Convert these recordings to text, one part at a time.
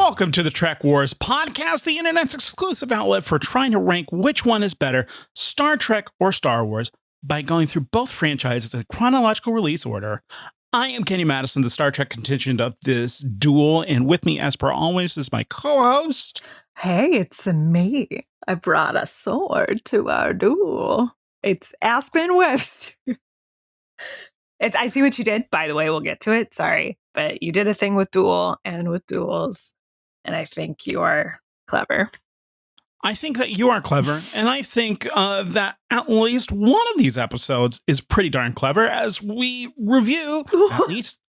Welcome to the Trek Wars podcast, the internet's exclusive outlet for trying to rank which one is better, Star Trek or Star Wars, by going through both franchises in chronological release order. I am Kenny Madison, the Star Trek contingent of this duel, and with me, as per always, is my co-host. Hey, it's me. I brought a sword to our duel. It's Aspen West. I see what you did. By the way, we'll get to it. Sorry. But you did a thing with Duel and with duels. And I think you are clever. I think that you are clever. And I think that at least one of these episodes is pretty darn clever as we review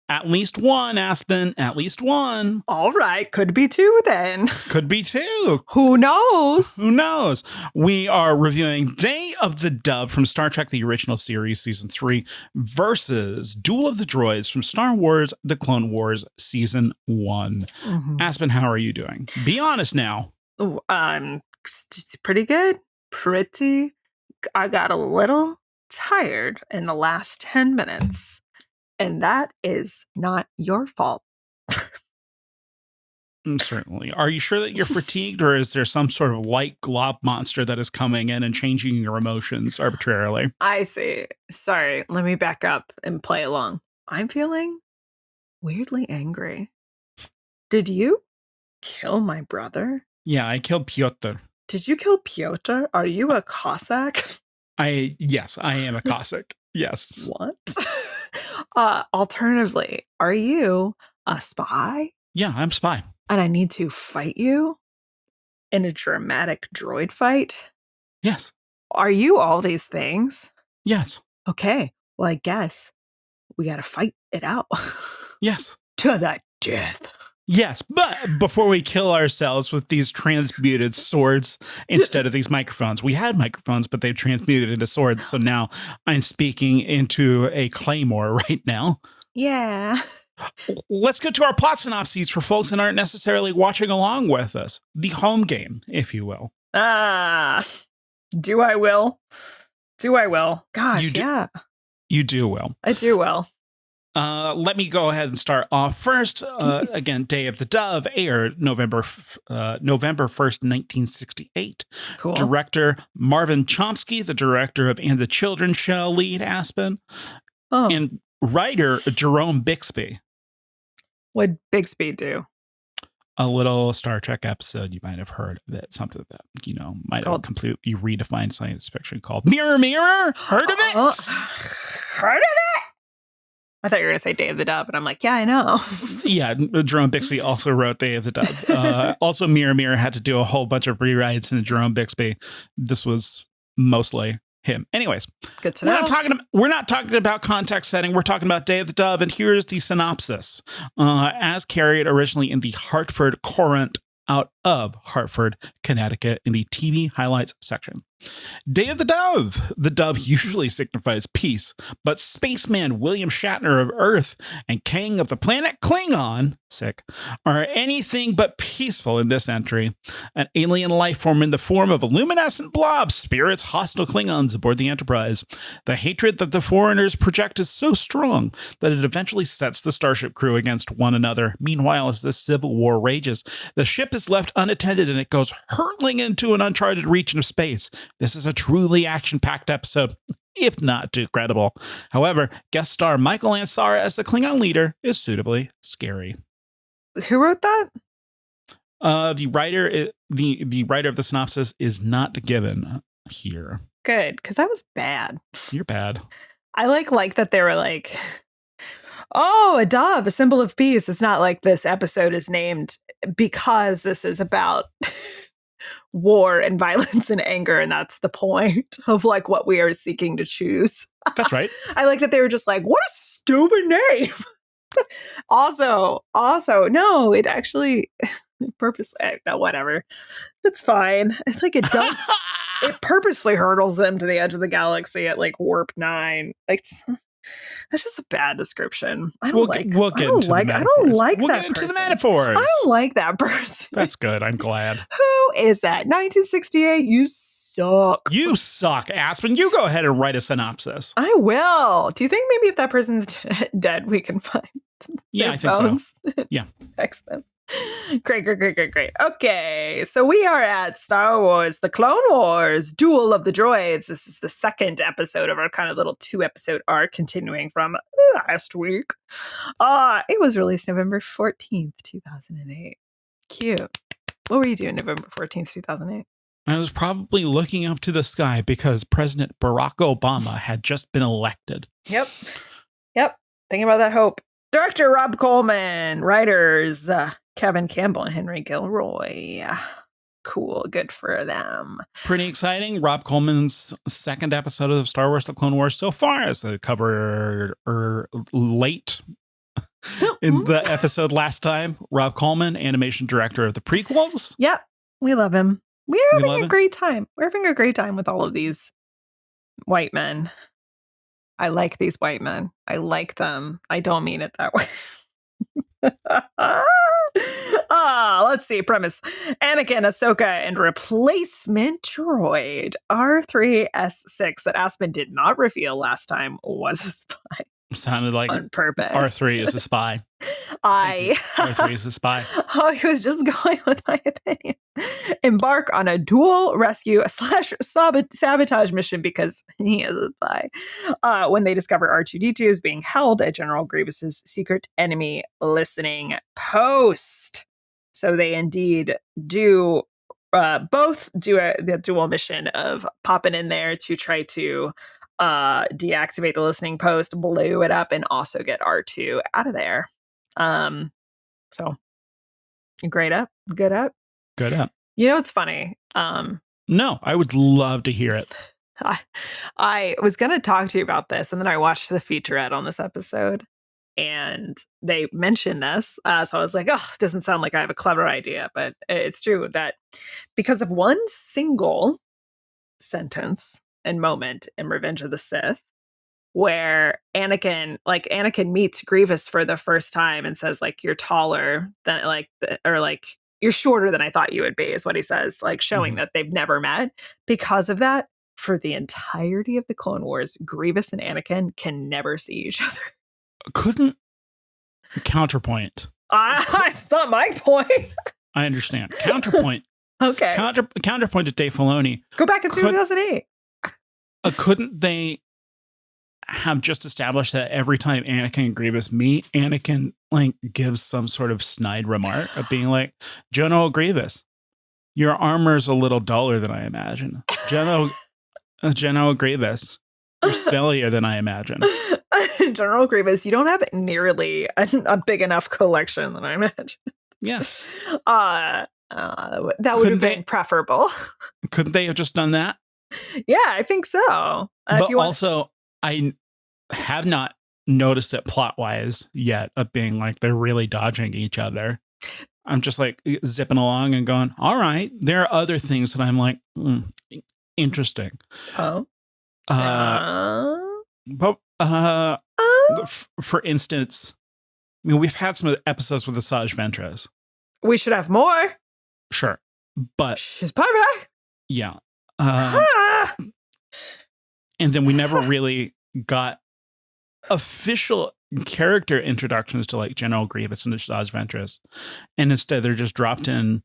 at least one, Aspen. At least one. All right. Could be two then. Could be two. Who knows? Who knows? We are reviewing Day of the Dove from Star Trek, the original series, Season 3, versus Duel of the Droids from Star Wars, The Clone Wars, Season 1. Mm-hmm. Aspen, how are you doing? Be honest now. It's pretty good. I got a little tired in the last 10 minutes. And that is not your fault. Certainly. Are you sure that you're fatigued, or is there some sort of light glob monster that is coming in and changing your emotions arbitrarily? I see. Sorry, let me back up and play along. I'm feeling weirdly angry. Did you kill my brother? Yeah, I killed Pyotr. Did you kill Pyotr? Are you a Cossack? Yes, I am a Cossack. Yes. What? Alternatively, are you a spy? Yeah, I'm a spy. And I need to fight you in a dramatic droid fight? Yes. Are you all these things? Yes. Okay. Well, I guess we got to fight it out. Yes. To the death. Yes, but before we kill ourselves with these transmuted swords instead of these microphones, we had microphones, but they've transmuted into swords. So now I'm speaking into a claymore right now. Yeah. Let's get to our plot synopses for folks that aren't necessarily watching along with us. The home game, if you will. Do I will? Gosh, yeah. You do will. I do will. Let me go ahead and start off first. Again, Day of the Dove aired November 1st, 1968. Cool. Director Marvin Chomsky, the director of And the Children Shall Lead Aspen. Oh. And writer Jerome Bixby. What'd Bixby do? A little Star Trek episode you might have heard of it. Something that, might have completely redefined science fiction called Mirror, Mirror. Heard of it? Heard of it? I thought you were going to say Day of the Dove, and I'm like, yeah, I know. Yeah, Jerome Bixby also wrote Day of the Dove. Also, Mirror, Mirror had to do a whole bunch of rewrites in Jerome Bixby. This was mostly him. Anyways, good to know. We're not talking about context setting. We're talking about Day of the Dove, and here's the synopsis. As carried originally in the Hartford Courant out of Hartford, Connecticut, in the TV highlights section. Day of the Dove. The dove usually signifies peace, but spaceman William Shatner of Earth and King of the planet Klingon, are anything but peaceful in this entry. An alien life form in the form of a luminescent blob spirits hostile Klingons aboard the Enterprise. The hatred that the foreigners project is so strong that it eventually sets the starship crew against one another. Meanwhile, as this civil war rages, the ship is left unattended and it goes hurtling into an uncharted region of space. This is a truly action-packed episode, if not too credible. However, guest star Michael Ansara as the Klingon leader is suitably scary. Who wrote that? The writer of the synopsis is not given here. Good, because that was bad. You're bad. I like that they were like, oh, a dove, a symbol of peace. It's not like this episode is named because this is about war and violence and anger, and that's the point of like what we are seeking to choose. That's right. I like that they were just like, what a stupid name. also no, it actually purposely, no, whatever, it's fine. It's like it does. It purposefully hurdles them to the edge of the galaxy at like warp 9. Like, that's just a bad description. We'll get into the metaphors. I don't like that person. That's good. I'm glad. Who is that? 1968? You suck. You suck, Aspen. You go ahead and write a synopsis. I will. Do you think maybe if that person's dead, we can find I think phones? So. Yeah. Text them. Great. Okay, so we are at Star Wars, The Clone Wars, Duel of the Droids. This is the second episode of our kind of little 2-episode arc continuing from last week. It was released November 14th, 2008. Cute. What were you doing November 14th, 2008? I was probably looking up to the sky because President Barack Obama had just been elected. Yep. Thinking about that hope. Director Rob Coleman. Writers Kevin Campbell and Henry Gilroy. Cool. Good for them. Pretty exciting. Rob Coleman's second episode of Star Wars The Clone Wars so far, as they covered late in the episode last time. Rob Coleman, animation director of the prequels. Yep. We love him. We're having a great time. We're having a great time with all of these white men. I like these white men. I like them. I don't mean it that way. Let's see. Premise. Anakin, Ahsoka, and replacement droid R3S6 that Aspen did not reveal last time was a spy. Sounded like on purpose. R3 is a spy. R3 is a spy. I was just going with my opinion. Embark on a dual rescue / sabotage mission because he is a spy. When they discover R2-D2 is being held at General Grievous's secret enemy listening post. So they indeed do both do the dual mission of popping in there to try to deactivate the listening post, blow it up, and also get R2 out of there. So good up. You know, it's funny. No, I would love to hear it. I was going to talk to you about this, and then I watched the featurette on this episode, and they mentioned this. So I was like, oh, it doesn't sound like I have a clever idea, but it's true that because of one single sentence and moment in Revenge of the Sith, where Anakin meets Grievous for the first time and says, like, you're taller than you're shorter than I thought you would be, is what he says, like showing that they've never met. Because of that, for the entirety of the Clone Wars, Grievous and Anakin can never see each other. Couldn't counterpoint. It's not my point. I understand. Counterpoint. Okay. Counterpoint to Dave Filoni. Go back in 2008. Couldn't they have just established that every time Anakin and Grievous meet, Anakin like gives some sort of snide remark of being like, General Grievous, your armor's a little duller than I imagine. General Grievous, you're smellier than I imagine. General Grievous, you don't have nearly a big enough collection than I imagine. Yeah. That would have been preferable. Couldn't they have just done that? Yeah, I think so. But also, I have not noticed it plot-wise yet of being like they're really dodging each other. I'm just like zipping along and going, all right, there are other things that I'm like, interesting. Oh. For instance, I mean, we've had some episodes with Asajj Ventress. We should have more. Sure. But she's perfect. Yeah. And then we never really got official character introductions to like General Grievous and Asajj Ventress. And instead they're just dropped in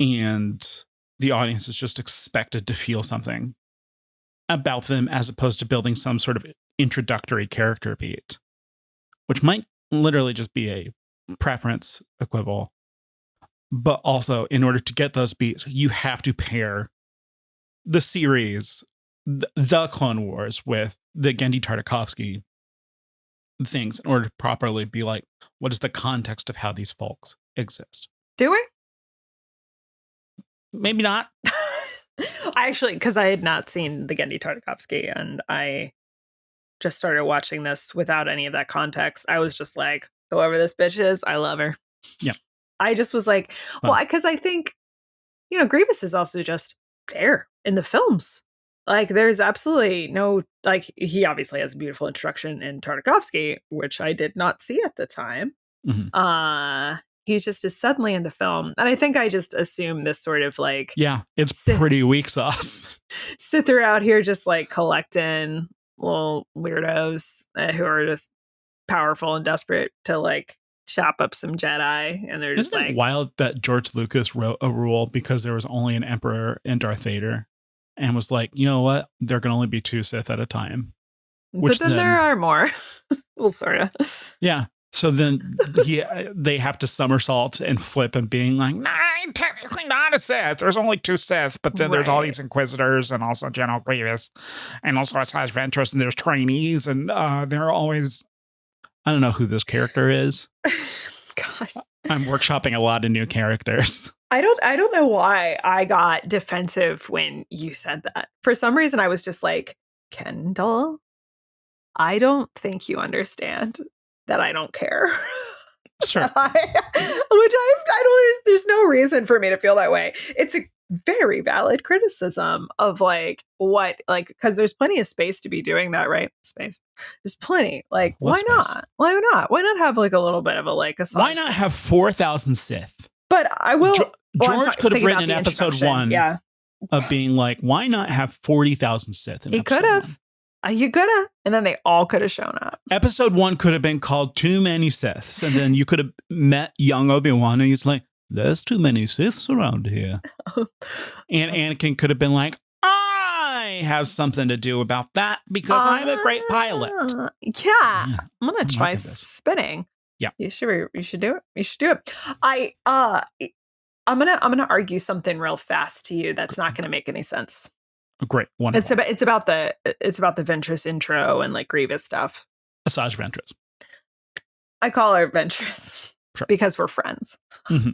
and the audience is just expected to feel something about them as opposed to building some sort of introductory character beat, which might literally just be a preference equivalent. But also, in order to get those beats, you have to pair the series, the Clone Wars, with the Genndy Tartakovsky things in order to properly be like, what is the context of how these folks exist? Do we? Maybe not. I actually, because I had not seen the Genndy Tartakovsky, and I just started watching this without any of that context. I was just like, whoever this bitch is, I love her. Yeah. I just was like, well, because I think, you know, Grievous is also just there in the films. Like, there's absolutely no, like, he obviously has a beautiful introduction in Tartakovsky, which I did not see at the time. Mm-hmm. He just is suddenly in the film. And I think I just assume this sort of like... Yeah, it's pretty weak sauce. Sit there out here just like collecting little weirdos who are just powerful and desperate to like chop up some Jedi, and they're just Isn't like, it wild that George Lucas wrote a rule because there was only an Emperor and Darth Vader, and was like, you know what? There can only be 2 Sith at a time. but then there are more. Well, sort of. Yeah. So then they have to somersault and flip and being like, nah, I'm technically not a Sith. There's only 2 Sith, but then there's all these Inquisitors and also General Grievous and also Asajj Ventress, and there's trainees, and they're always, I don't know who this character is. God. I'm workshopping a lot of new characters. I don't know why I got defensive when you said that. For some reason, I was just like, Kendall, I don't think you understand that I don't care. Sure. Which I don't, there's no reason for me to feel that way. It's a very valid criticism of like what, like, because there's plenty of space to be doing that, right? Space. There's plenty. Like, why not? Why not? Why not have like a little bit of a like a why not have 4,000 Sith? But I will. George could have written in episode 1 of being like, why not have 40,000 Sith? He could have. You could have. And then they all could have shown up. Episode 1 could have been called Too Many Siths. And then you could have met young Obi-Wan and he's like, there's too many Siths around here. And Anakin could have been like, I have something to do about that because I'm a great pilot. Yeah. I'm going to try spinning. Yeah. You should do it. You should do it. I'm gonna argue something real fast to you that's not gonna make any sense. Great. Wonderful. It's about the Ventress intro and like Grievous stuff. Asajj Ventress. I call her Ventress because we're friends. Mm-hmm.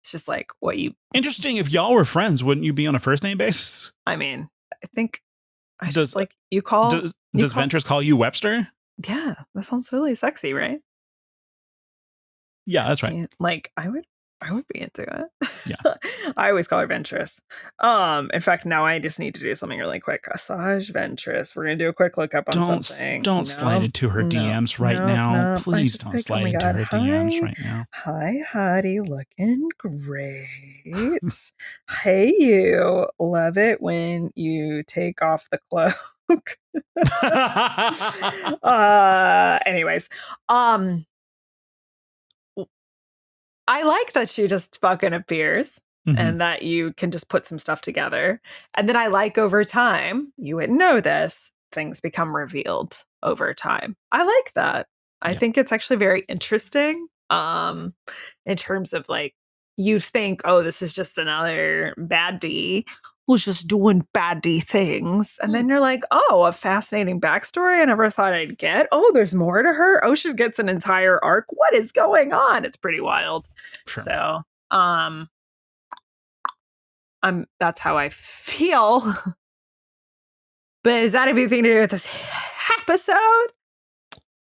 It's just like what you. Interesting. If y'all were friends, wouldn't you be on a first name basis? I mean, I think just like you call. Does Ventress call you Webster? Yeah, that sounds really sexy, right? Yeah, that's right. Like I would be into it. Yeah. I always call her Ventress. In fact, now I just need to do something really quick. Asajj Ventress. We're gonna do a quick lookup on something. Don't slide into her DMs right now. Please don't slide into her DMs right now. Hi, Hattie. Looking great. Hey, you. Love it when you take off the cloak. Anyways. I like that she just fucking appears and that you can just put some stuff together. And then I like over time, you wouldn't know this, things become revealed over time. I like that. I think it's actually very interesting in terms of like, you think, oh, this is just another baddie who's just doing baddie things. And then you're like, oh, a fascinating backstory I never thought I'd get. Oh, there's more to her. Oh, she gets an entire arc. What is going on? It's pretty wild. Sure. So, that's how I feel. But is that anything to do with this episode?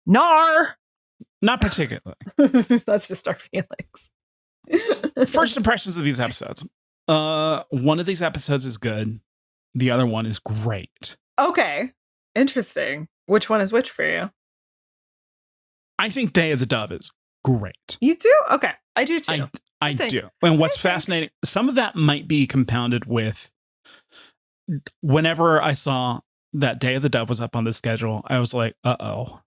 Nar. Not particularly. That's just our feelings. First impressions of these episodes. One of these episodes is good. The other one is great. Okay. Interesting. Which one is which for you? I think Day of the Dove is great. You do? Okay. I do too. I do. And what's fascinating, some of that might be compounded with whenever I saw that Day of the Dove was up on the schedule, I was like, uh-oh.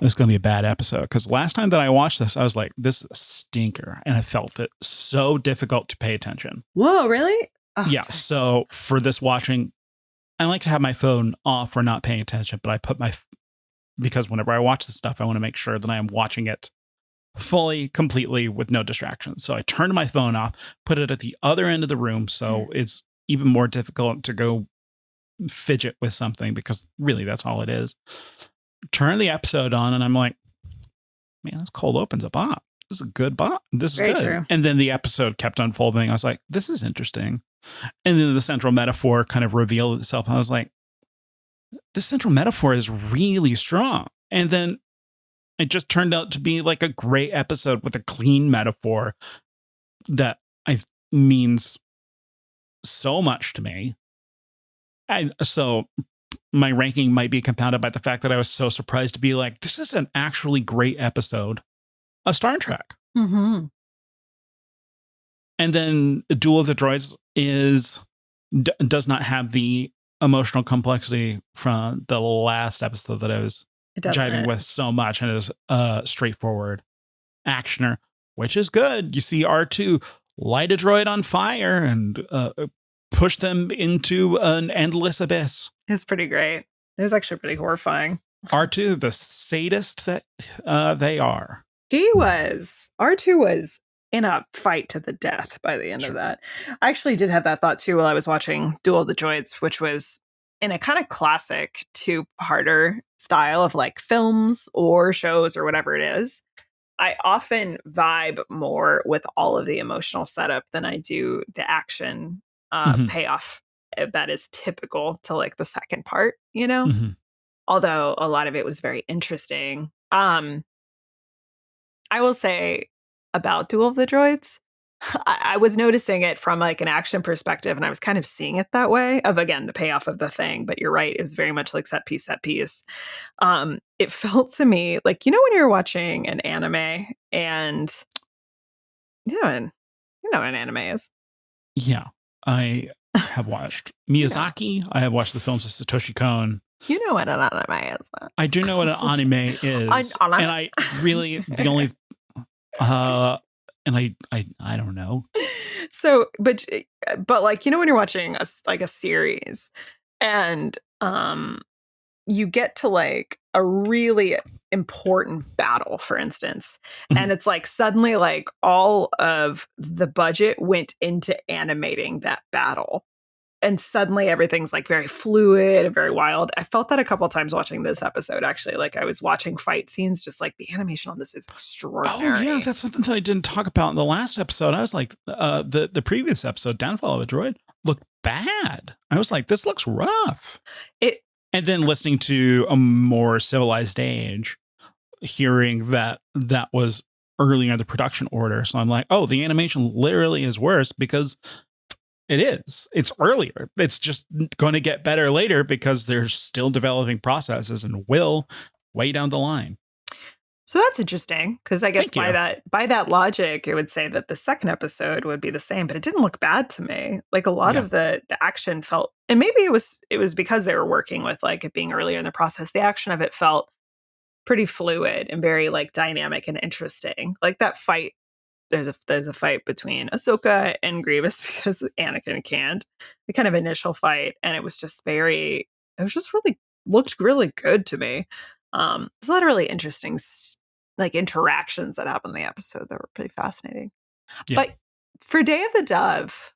It's going to be a bad episode. Because last time that I watched this, I was like, this is a stinker. And I felt it so difficult to pay attention. Whoa, really? Oh, yeah. Okay. So for this watching, I like to have my phone off or not paying attention. But I put because whenever I watch this stuff, I want to make sure that I am watching it fully, completely with no distractions. So I turned my phone off, put it at the other end of the room. So it's even more difficult to go fidget with something because really that's all it is. Turn the episode on and I'm like, man, this cold open's a bop. This is a good bop. This is very good. True. And then the episode kept unfolding. I was like, this is interesting. And then the central metaphor kind of revealed itself. And I was like, this central metaphor is really strong. And then it just turned out to be like a great episode with a clean metaphor that means so much to me. And so my ranking might be compounded by the fact that I was so surprised to be like, this is an actually great episode of Star Trek. Mm-hmm. And then Duel of the Droids does not have the emotional complexity from the last episode that I was jiving with so much. And it was straightforward. actioner, which is good. You see R2 light a droid on fire and push them into an endless abyss. It's pretty great. It was actually pretty horrifying. R2, the sadist that they are. R2 was in a fight to the death by the end of that. I actually did have that thought too while I was watching Duel of the Droids, which was in a kind of classic two-parter style of like films or shows or whatever it is. I often vibe more with all of the emotional setup than I do the action payoff that is typical to like the second part, you know? Mm-hmm. Although a lot of it was very interesting. I will say about Duel of the Droids, I was noticing it from like an action perspective, and I was kind of seeing it that way of, again, the payoff of the thing. But you're right. It was very much like set piece. It felt to me like, you know, when you're watching an anime and you know what an anime is. Yeah, I have watched Miyazaki. I have watched the films of Satoshi Kon. You know what an anime is. I do know what an anime is. And I really, the only, and I don't know. So, but like, you know, when you're watching a series and you get to like a really important battle, for instance, and it's like suddenly like all of the budget went into animating that battle. And suddenly everything's like very fluid and very wild. I felt that a couple of times watching this episode, actually. Like I was watching fight scenes, just like the animation on this is extraordinary. Oh, yeah. That's something that I didn't talk about in the last episode. I was like, the previous episode, Downfall of a Droid, looked bad. I was like, this looks rough. And then listening to A More Civilized Age, hearing that was earlier in the production order. So I'm like, oh, the animation literally is worse because it is. It's earlier. It's just going to get better later because they're still developing processes and will way down the line. So that's interesting because I guess by that logic, it would say that the second episode would be the same, but it didn't look bad to me. Like a lot of the action felt, and maybe it was because they were working with like it being earlier in the process. The action of it felt pretty fluid and very like dynamic and interesting. Like that fight. There's a fight between Ahsoka and Grievous because Anakin can't. The kind of initial fight, and it was just looked really good to me. There's a lot of really interesting like interactions that happened in the episode that were pretty fascinating. Yeah. But for Day of the Dove,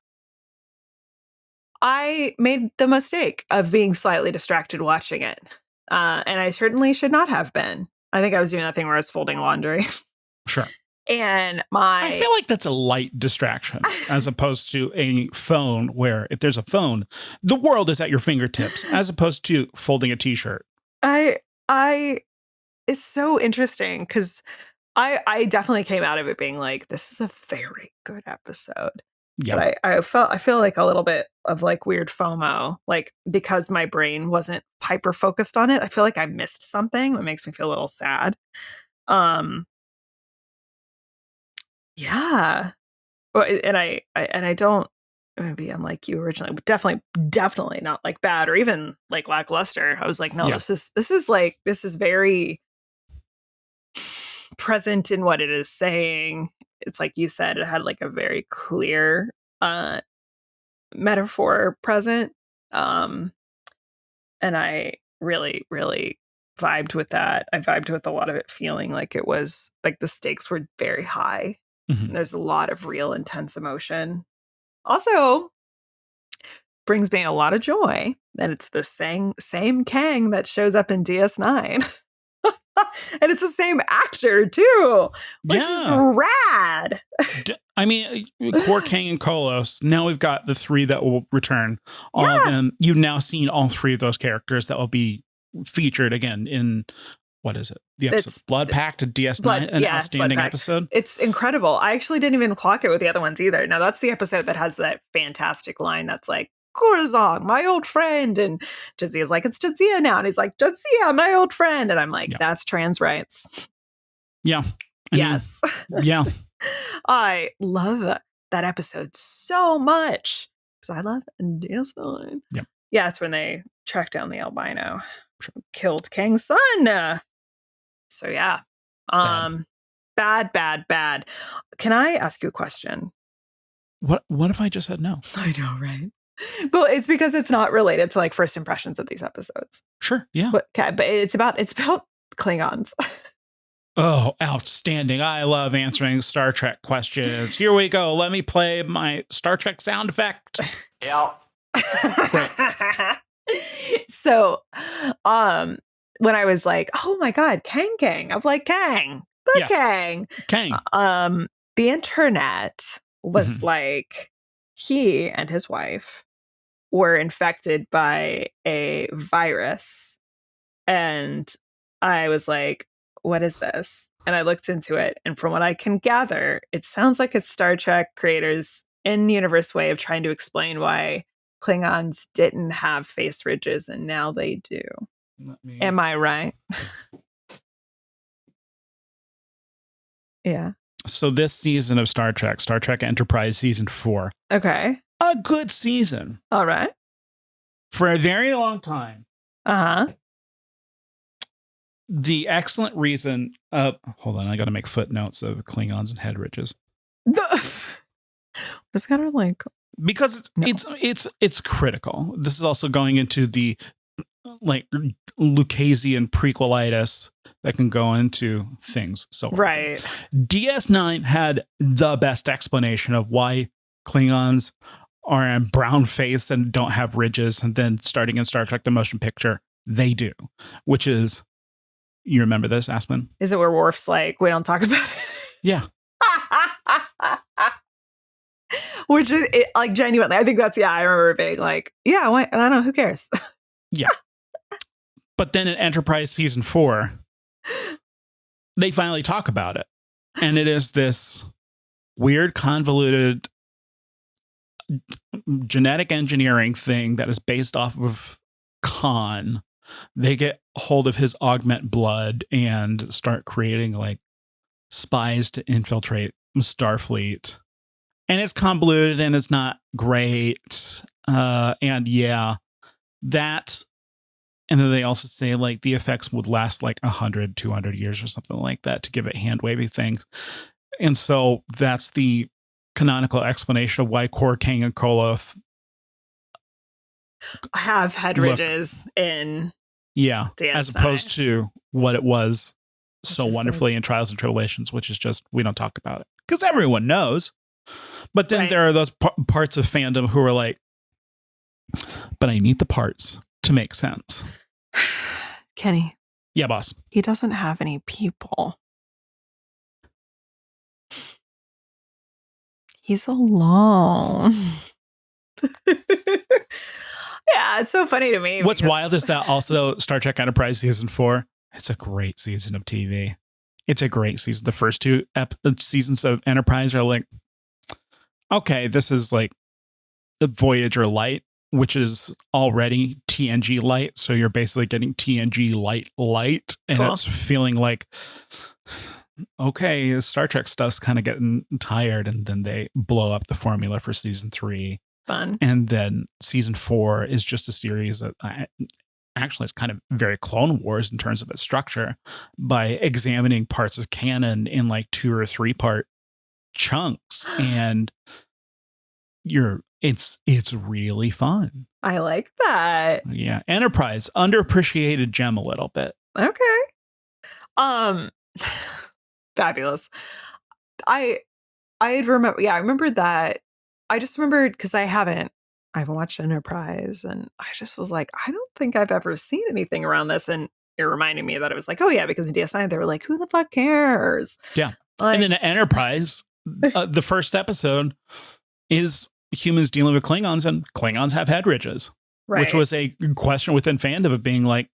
I made the mistake of being slightly distracted watching it, and I certainly should not have been. I think I was doing that thing where I was folding laundry. Sure. And I feel like that's a light distraction as opposed to a phone where if there's a phone, the world is at your fingertips as opposed to folding a t-shirt. It's so interesting because I definitely came out of it being like, this is a very good episode. Yeah. But I feel like a little bit of like weird FOMO, like because my brain wasn't hyper focused on it. I feel like I missed something that makes me feel a little sad. Yeah. And I don't, maybe I'm like you originally, but definitely not like bad or even like lackluster. I was like, no, this is very present in what it is saying. It's like you said, it had like a very clear metaphor present. And I really, really vibed with that. I vibed with a lot of it feeling like it was like the stakes were very high. Mm-hmm. There's a lot of real intense emotion. Also, brings me a lot of joy that it's the same Kang that shows up in DS9. And it's the same actor, too, which is rad. I mean, Core Kang and Kolos, now we've got the three that will return. All of them, you've now seen all three of those characters that will be featured again in... What is it? The episode Blood Pact to DS9, an outstanding episode. It's incredible. I actually didn't even clock it with the other ones either. Now that's the episode that has that fantastic line that's like, Corazon, my old friend. And Jazia's like, it's Jazia now. And he's like, Jazia, my old friend. And I'm like, that's trans rights. Yeah. Yes. Yeah. I love that episode so much because I love DS9. Yeah. Yeah, it's when they track down the albino. Killed Kang's son. So yeah. Bad, bad, bad. Can I ask you a question? What if I just said no? I know, right? But it's because it's not related to like first impressions of these episodes. Sure, yeah. But it's about Klingons. Oh, outstanding. I love answering Star Trek questions. Here we go. Let me play my Star Trek sound effect. Yeah. So, when I was like, oh my God, Kang, I'm like, Kang, Yes. Kang. The internet was like, he and his wife were infected by a virus. And I was like, what is this? And I looked into it. And from what I can gather, it sounds like it's Star Trek creators' in-universe way of trying to explain why Klingons didn't have face ridges and now they do. Am I right? Yeah. So this season of Star Trek Enterprise season 4. Okay. A good season. All right. For a very long time. Uh-huh. The excellent reason hold on, I gotta make footnotes of Klingons and head ridges. Just gotta like, because it's critical. This is also going into the like Lucasian prequelitis that can go into things. So right. DS9 had the best explanation of why Klingons are in brown face and don't have ridges, and then starting in Star Trek the motion picture, they do, which is, you remember this, Aspen? Is it where Worf's like, we don't talk about it? Yeah. Which is like genuinely, I think that's, I remember it being like, yeah, I don't know, who cares? Yeah. But then in Enterprise season 4, they finally talk about it. And it is this weird, convoluted genetic engineering thing that is based off of Khan. They get hold of his augment blood and start creating like spies to infiltrate Starfleet. And it's convoluted and it's not great. And yeah, that. And then they also say like the effects would last like 100, 200 years or something like that to give it hand wavy things. And so that's the canonical explanation of why Kor, Kang, and Koloth have head ridges in DS9. As opposed to what it was so wonderfully in Trials and Tribulations, which is just, we don't talk about it because everyone knows. But then there are those parts of fandom who are like, but I need the parts to make sense. Kenny. Yeah, boss. He doesn't have any people. He's alone. Yeah, it's so funny to me. What's wild is that also Star Trek Enterprise season 4, it's a great season of TV. It's a great season. The first 2 seasons of Enterprise are like, okay, this is like the Voyager Light, which is already TNG Light. So you're basically getting TNG Light. And it's feeling like, okay, Star Trek stuff's kind of getting tired. And then they blow up the formula for season 3. Fun. And then season 4 is just a series that actually it's kind of very Clone Wars in terms of its structure by examining parts of canon in like 2 or 3 part chunks. And it's really fun. I like that. Yeah. Enterprise, underappreciated gem a little bit. Okay. Fabulous. I remember, I remember that. I just remembered because I haven't watched Enterprise, and I just was like, I don't think I've ever seen anything around this. And it reminded me that it was like, oh yeah, because in DS9 they were like, who the fuck cares? Yeah. Like, and then Enterprise, the first episode is humans dealing with Klingons, and Klingons have head ridges, which was a question within fandom of being like,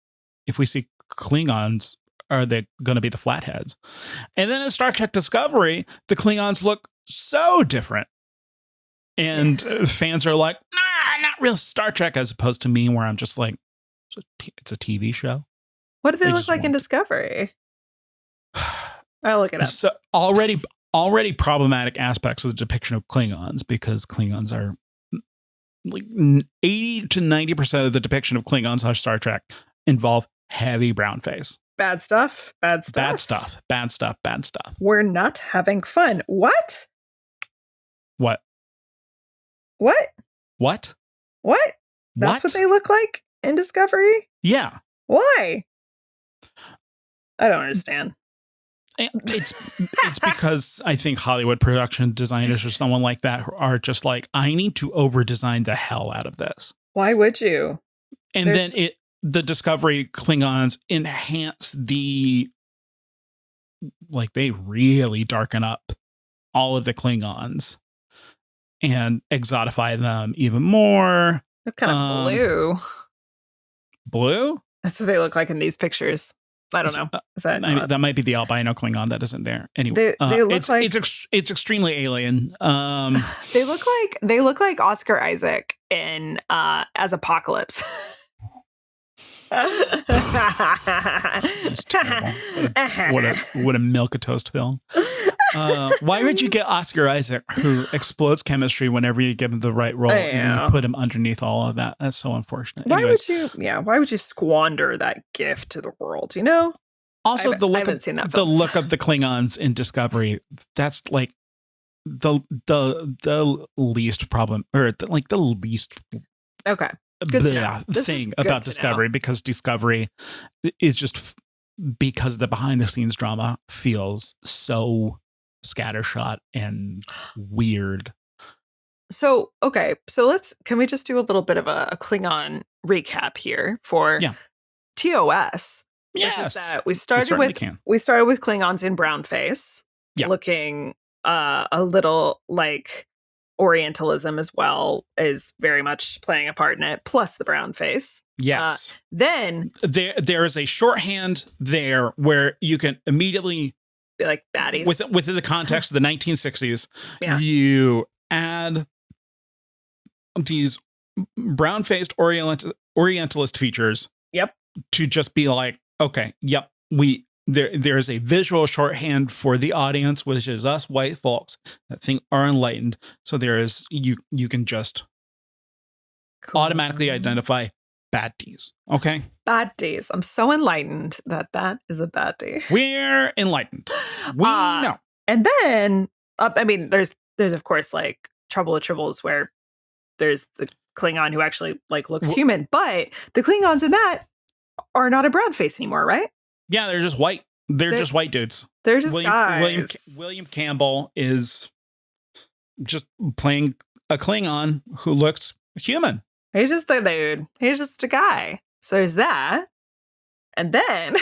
if we see Klingons, are they going to be the flatheads? And then in Star Trek Discovery, the Klingons look so different. And fans are like, nah, not real Star Trek, as opposed to me, where I'm just like, it's a TV show. What do they look like in Discovery? I'll look it up. So already problematic aspects of the depiction of Klingons, because Klingons are like 80 to 90% of the depiction of Klingons on Star Trek involve heavy brown face. Bad stuff. Bad stuff. Bad stuff. Bad stuff. Bad stuff. We're not having fun. What? What? What? What? What? That's what they look like in Discovery? Yeah. Why? I don't understand. It's because I think Hollywood production designers or someone like that are just like, I need to over design the hell out of this. Why would you? And then the Discovery Klingons enhance they really darken up all of the Klingons and exotify them even more. They're kind of blue. Blue? That's what they look like in these pictures. I don't know. Is that that might be the albino Klingon that isn't there. Anyway, they look it's extremely alien. They look like Oscar Isaac in as Apocalypse. It's terrible. What a milk a toast film. Why would you get Oscar Isaac, who explodes chemistry whenever you give him the right role, and you put him underneath all of that? That's so unfortunate. Why would you squander that gift to the world? You know. Also, the look of the Klingons in Discovery, that's like the least problem, or the least okay thing about Discovery, because Discovery is just, because the behind the scenes drama feels so scattershot and weird. So can we just do a little bit of a Klingon recap here for TOS? Yes, we started with Klingons in brown face, looking a little like Orientalism as well is very much playing a part in it, plus the brown face. Yes. Then there is a shorthand there where you can immediately be like baddies within the context of the 1960s. Yeah. You add these brown-faced Orientalist features. Yep. To just be like, okay, yep, there is a visual shorthand for the audience, which is us white folks that are enlightened. So there is, you can just automatically identify baddies. Okay. Baddies. I'm so enlightened that is a baddie. We're enlightened. We know. And then, there's of course like Trouble with Tribbles, where there's the Klingon who actually looks human, but the Klingons in that are not a brown face anymore, right? Yeah, they're just white. They're just white dudes. They're just guys. William Campbell is just playing a Klingon who looks human. He's just a dude. He's just a guy. So there's that. And then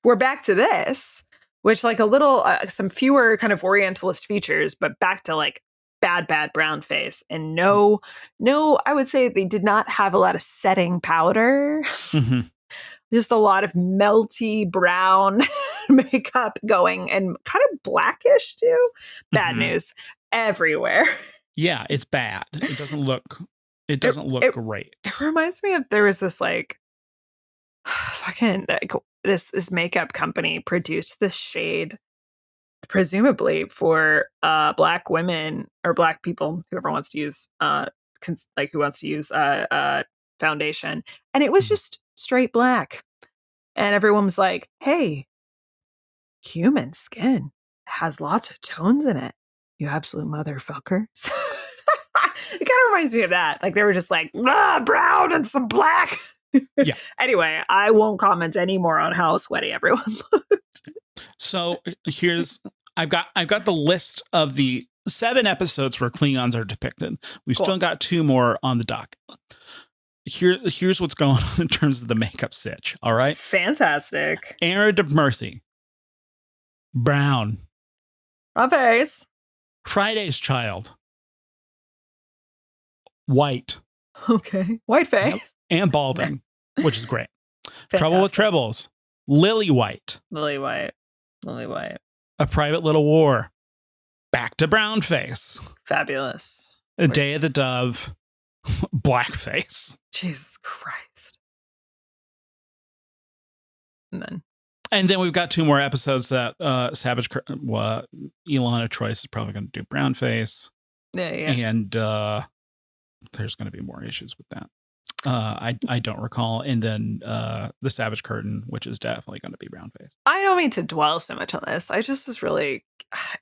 we're back to this, which a little, some fewer kind of Orientalist features, but back to bad brown face. And no, I would say they did not have a lot of setting powder. Mm-hmm. Just a lot of melty brown makeup going, and kind of blackish too. Bad news everywhere. Yeah, it's bad. It doesn't look great. It reminds me of, there was this this makeup company produced this shade, presumably for black women or black people, whoever wants to use foundation, and it was just straight black, and everyone was like, hey, human skin has lots of tones in it, you absolute motherfuckers. It kind of reminds me of that. They were just like, brown and some black. Yeah. Anyway, I won't comment anymore on how sweaty everyone looked. So I've got the list of the 7 episodes where Klingons are depicted. We've still got 2 more on the dock. Here's what's going on in terms of the makeup sitch. All right. Fantastic. Arid of Mercy. Brown. Face. Friday's Child. White. Okay. White face. Yep. And balding, which is great. Fantastic. Trouble with Tribbles. Lily White. A Private Little War. Back to brown face. Fabulous. A Day of the Dove. Blackface. Jesus Christ. And then we've got 2 more episodes that Ilana Troy is probably going to do brown face. Yeah. And there's going to be more issues with that. I don't recall. And then the Savage Curtain, which is definitely going to be brown face. I don't mean to dwell so much on this. I just was really,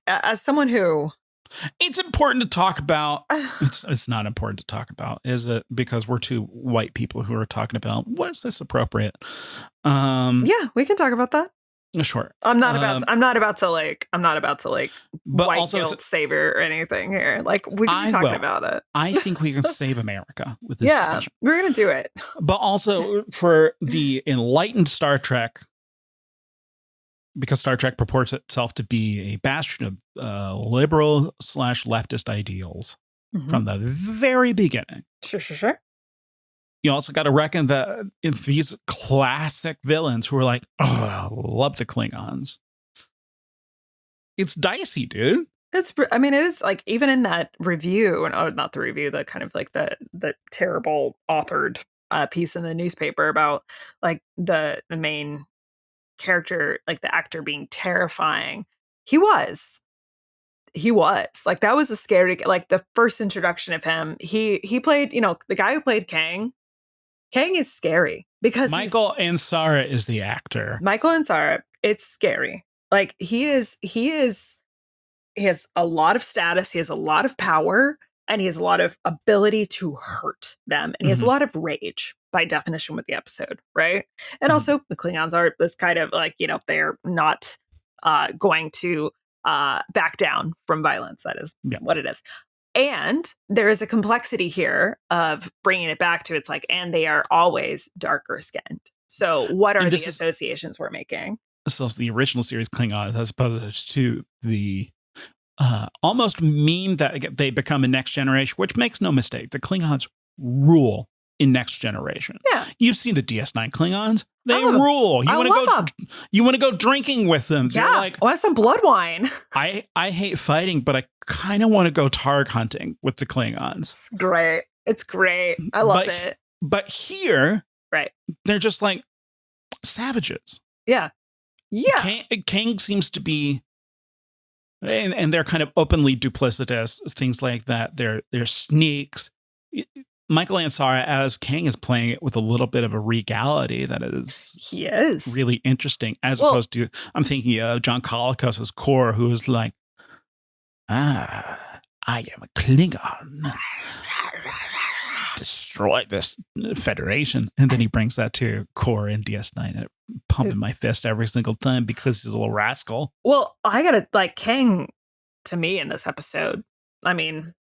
as someone who... It's important to talk about. It's not important to talk about, is it? Because we're two white people who are talking about, was this appropriate? Yeah, we can talk about that. Sure. I'm not about to but white also guilt savior or anything here. Like, we can be talking about it. I think we can save America with this discussion. We're gonna do it. But also for the enlightened Star Trek, because Star Trek purports itself to be a bastion of liberal/leftist ideals from the very beginning. Sure. You also got to reckon that it's these classic villains who are like, oh, love the Klingons. It's dicey, dude. It is like, even in that review, and not the review, the kind of like the terrible authored piece in the newspaper about like the main character, like the actor being terrifying. He was like, that was a scary, like the first introduction of him. He played, the guy who played Kang is scary because Michael Ansara is the actor. Michael Ansara. It's scary. Like, he has a lot of status. He has a lot of power, and he has a lot of ability to hurt them. And he has a lot of rage by definition with the episode. Right. And also the Klingons are this kind of like, they're not going to back down from violence. That is what it is. And there is a complexity here of bringing it back to, it's like, and they are always darker skinned. So what are the associations we're making? This is the original series Klingons, as opposed to the almost meme that they become a next generation, which makes no mistake. The Klingons rule in Next Generation. Yeah. You've seen the DS9 Klingons. They rule. You want to go drinking with them. Yeah. I want some blood wine. I hate fighting, but I kind of want to go Targ hunting with the Klingons. It's great. I love it. But here, right, they're just like savages. Yeah. Kang seems to be, and they're kind of openly duplicitous, things like that. They're sneaks. Michael Ansara as Kang is playing it with a little bit of a regality that is really interesting, as opposed to, I'm thinking of John Colicos' Core, who is like, I am a Klingon. Destroy this Federation. And then he brings that to Core in DS9 and pumping my fist every single time because he's a little rascal. Well, I gotta, like, Kang to me in this episode, I mean,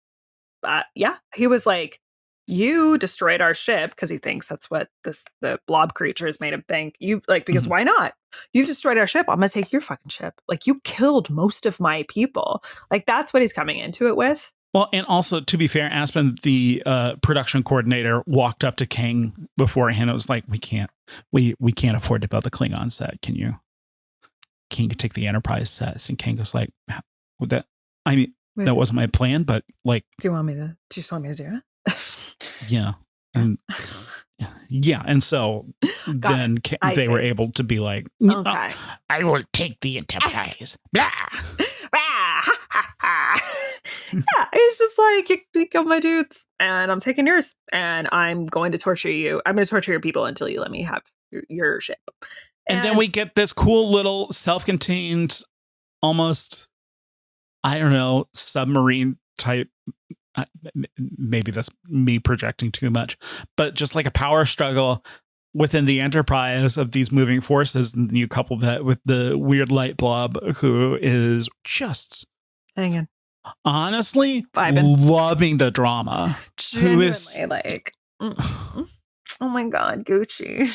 he was like, you destroyed our ship, because he thinks that's what the blob creature has made him think. You because why not? You've destroyed our ship. I'm gonna take your fucking ship. Like, you killed most of my people. Like, that's what he's coming into it with. Well, and also, to be fair, Aspen, the production coordinator, walked up to Kang beforehand. It was like, we can't afford to build the Klingon set. Can you take the Enterprise sets? And Kang goes like, that wasn't my plan, but like, do you want me to do it? Yeah. And and so then they were able to be like, okay, I will take the Enterprise. Blah. Yeah, it's just like, you killed my dudes, and I'm taking yours, and I'm going to torture you. I'm going to torture your people until you let me have your ship. And then we get this cool little self-contained, almost, I don't know, submarine type. Maybe that's me projecting too much, but just like a power struggle within the Enterprise of these moving forces. And you couple that with the weird light blob, who is just hanging, honestly loving the drama. Genuinely, who is like, oh my God, Gucci.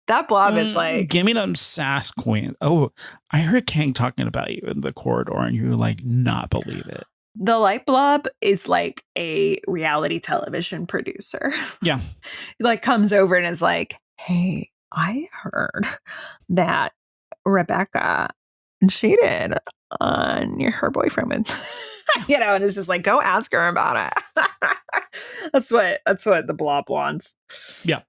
That blob is like, give me them sass queen. Oh, I heard Kang talking about you in the corridor, and you like not believe it. The light blob is like a reality television producer. Yeah. He like comes over and is like, hey, I heard that Rebecca cheated on her boyfriend. And it's just like, go ask her about it. That's what the blob wants. Yeah.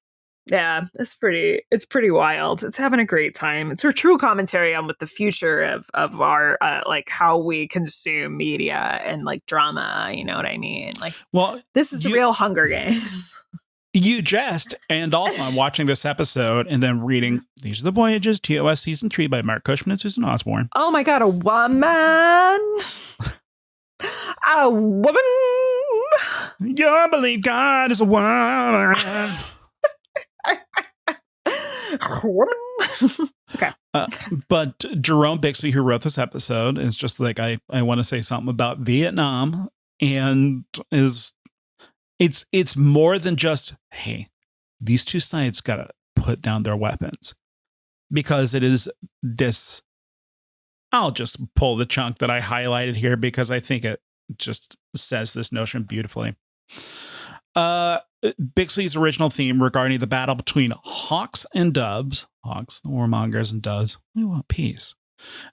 Yeah, it's pretty wild. It's having a great time. It's a true commentary on what the future of our like how we consume media and like drama, you know what I mean? Like, well, this is the real Hunger Games. You jest, and also I'm watching this episode and then reading These Are the Voyages, TOS Season 3 by Mark Cushman and Susan Osborne. Oh my god, a woman. A woman. You believe God is a woman. Woman. Okay. But Jerome Bixby, who wrote this episode, is just like, I want to say something about Vietnam, and it's more than just, hey, these two sides got to put down their weapons, because it is this. I'll just pull the chunk that I highlighted here because I think it just says this notion beautifully. Bixby's original theme regarding the battle between hawks and doves, hawks, the warmongers, and doves, we want peace.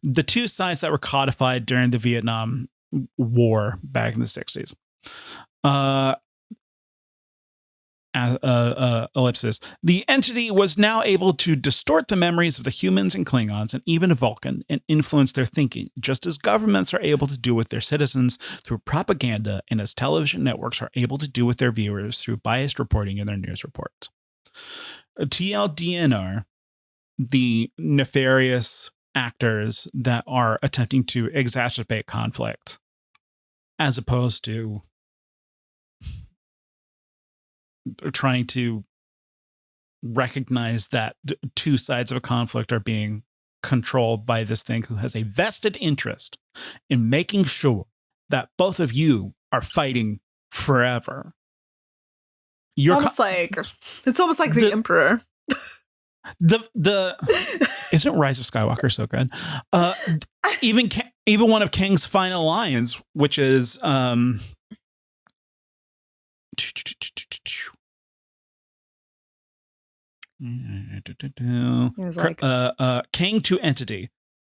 The two sides that were codified during the Vietnam War back in the 60s. Ellipsis. The entity was now able to distort the memories of the humans and Klingons and even a Vulcan and influence their thinking, just as governments are able to do with their citizens through propaganda and as television networks are able to do with their viewers through biased reporting in their news reports. TLDNR, the nefarious actors that are attempting to exacerbate conflict, as opposed to trying to recognize that two sides of a conflict are being controlled by this thing who has a vested interest in making sure that both of you are fighting forever. It's almost like the Emperor. The isn't Rise of Skywalker so good? Even one of Kang's final lines, which is like, Kang to entity.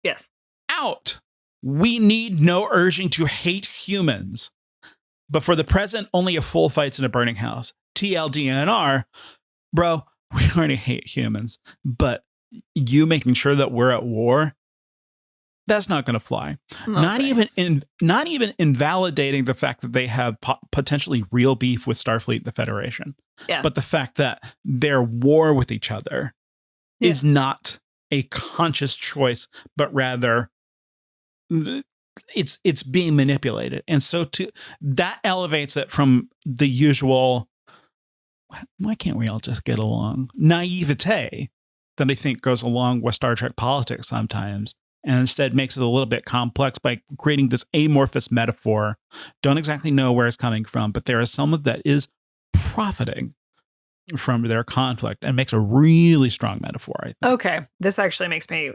Yes. Out. We need no urging to hate humans. But for the present, only a fool fights in a burning house. TLDNR, bro, we already hate humans. But you making sure that we're at war, that's not going to fly. Not even invalidating the fact that they have potentially real beef with Starfleet and the Federation. Yeah. But the fact that their war with each other is not a conscious choice, but rather it's being manipulated. And so that elevates it from the usual, why can't we all just get along, naivete that I think goes along with Star Trek politics sometimes, and instead makes it a little bit complex by creating this amorphous metaphor. Don't exactly know where it's coming from, but there is someone that is profiting from their conflict and makes a really strong metaphor, I think. Okay. This actually makes me,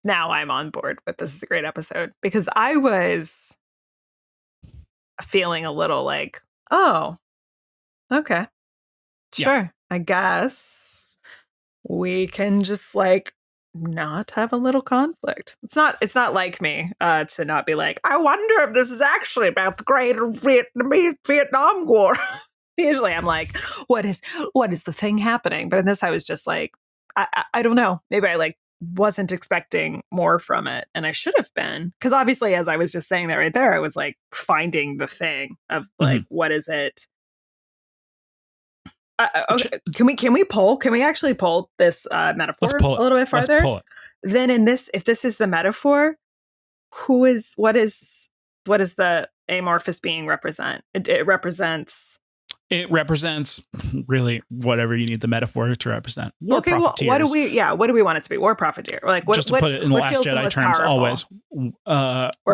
now I'm on board with this is a great episode, because I was feeling a little like, oh, okay, sure. Yeah. I guess we can just like not have a little conflict. It's not like me to not be like, I wonder if this is actually about the greater Vietnam War. Usually I'm like, what is the thing happening? But in this, I was just like, I don't know. Maybe I like wasn't expecting more from it, and I should have been, because obviously, as I was just saying that right there, I was like finding the thing of like, what is it? Okay. Can we actually pull this metaphor a little bit farther? Let's pull it. Then in this, if this is the metaphor, what is the amorphous being represent? It represents really whatever you need the metaphor to represent. War profiteers. What do we want it to be? War profiteer. Like just to put it in the Last Jedi terms, powerful? Always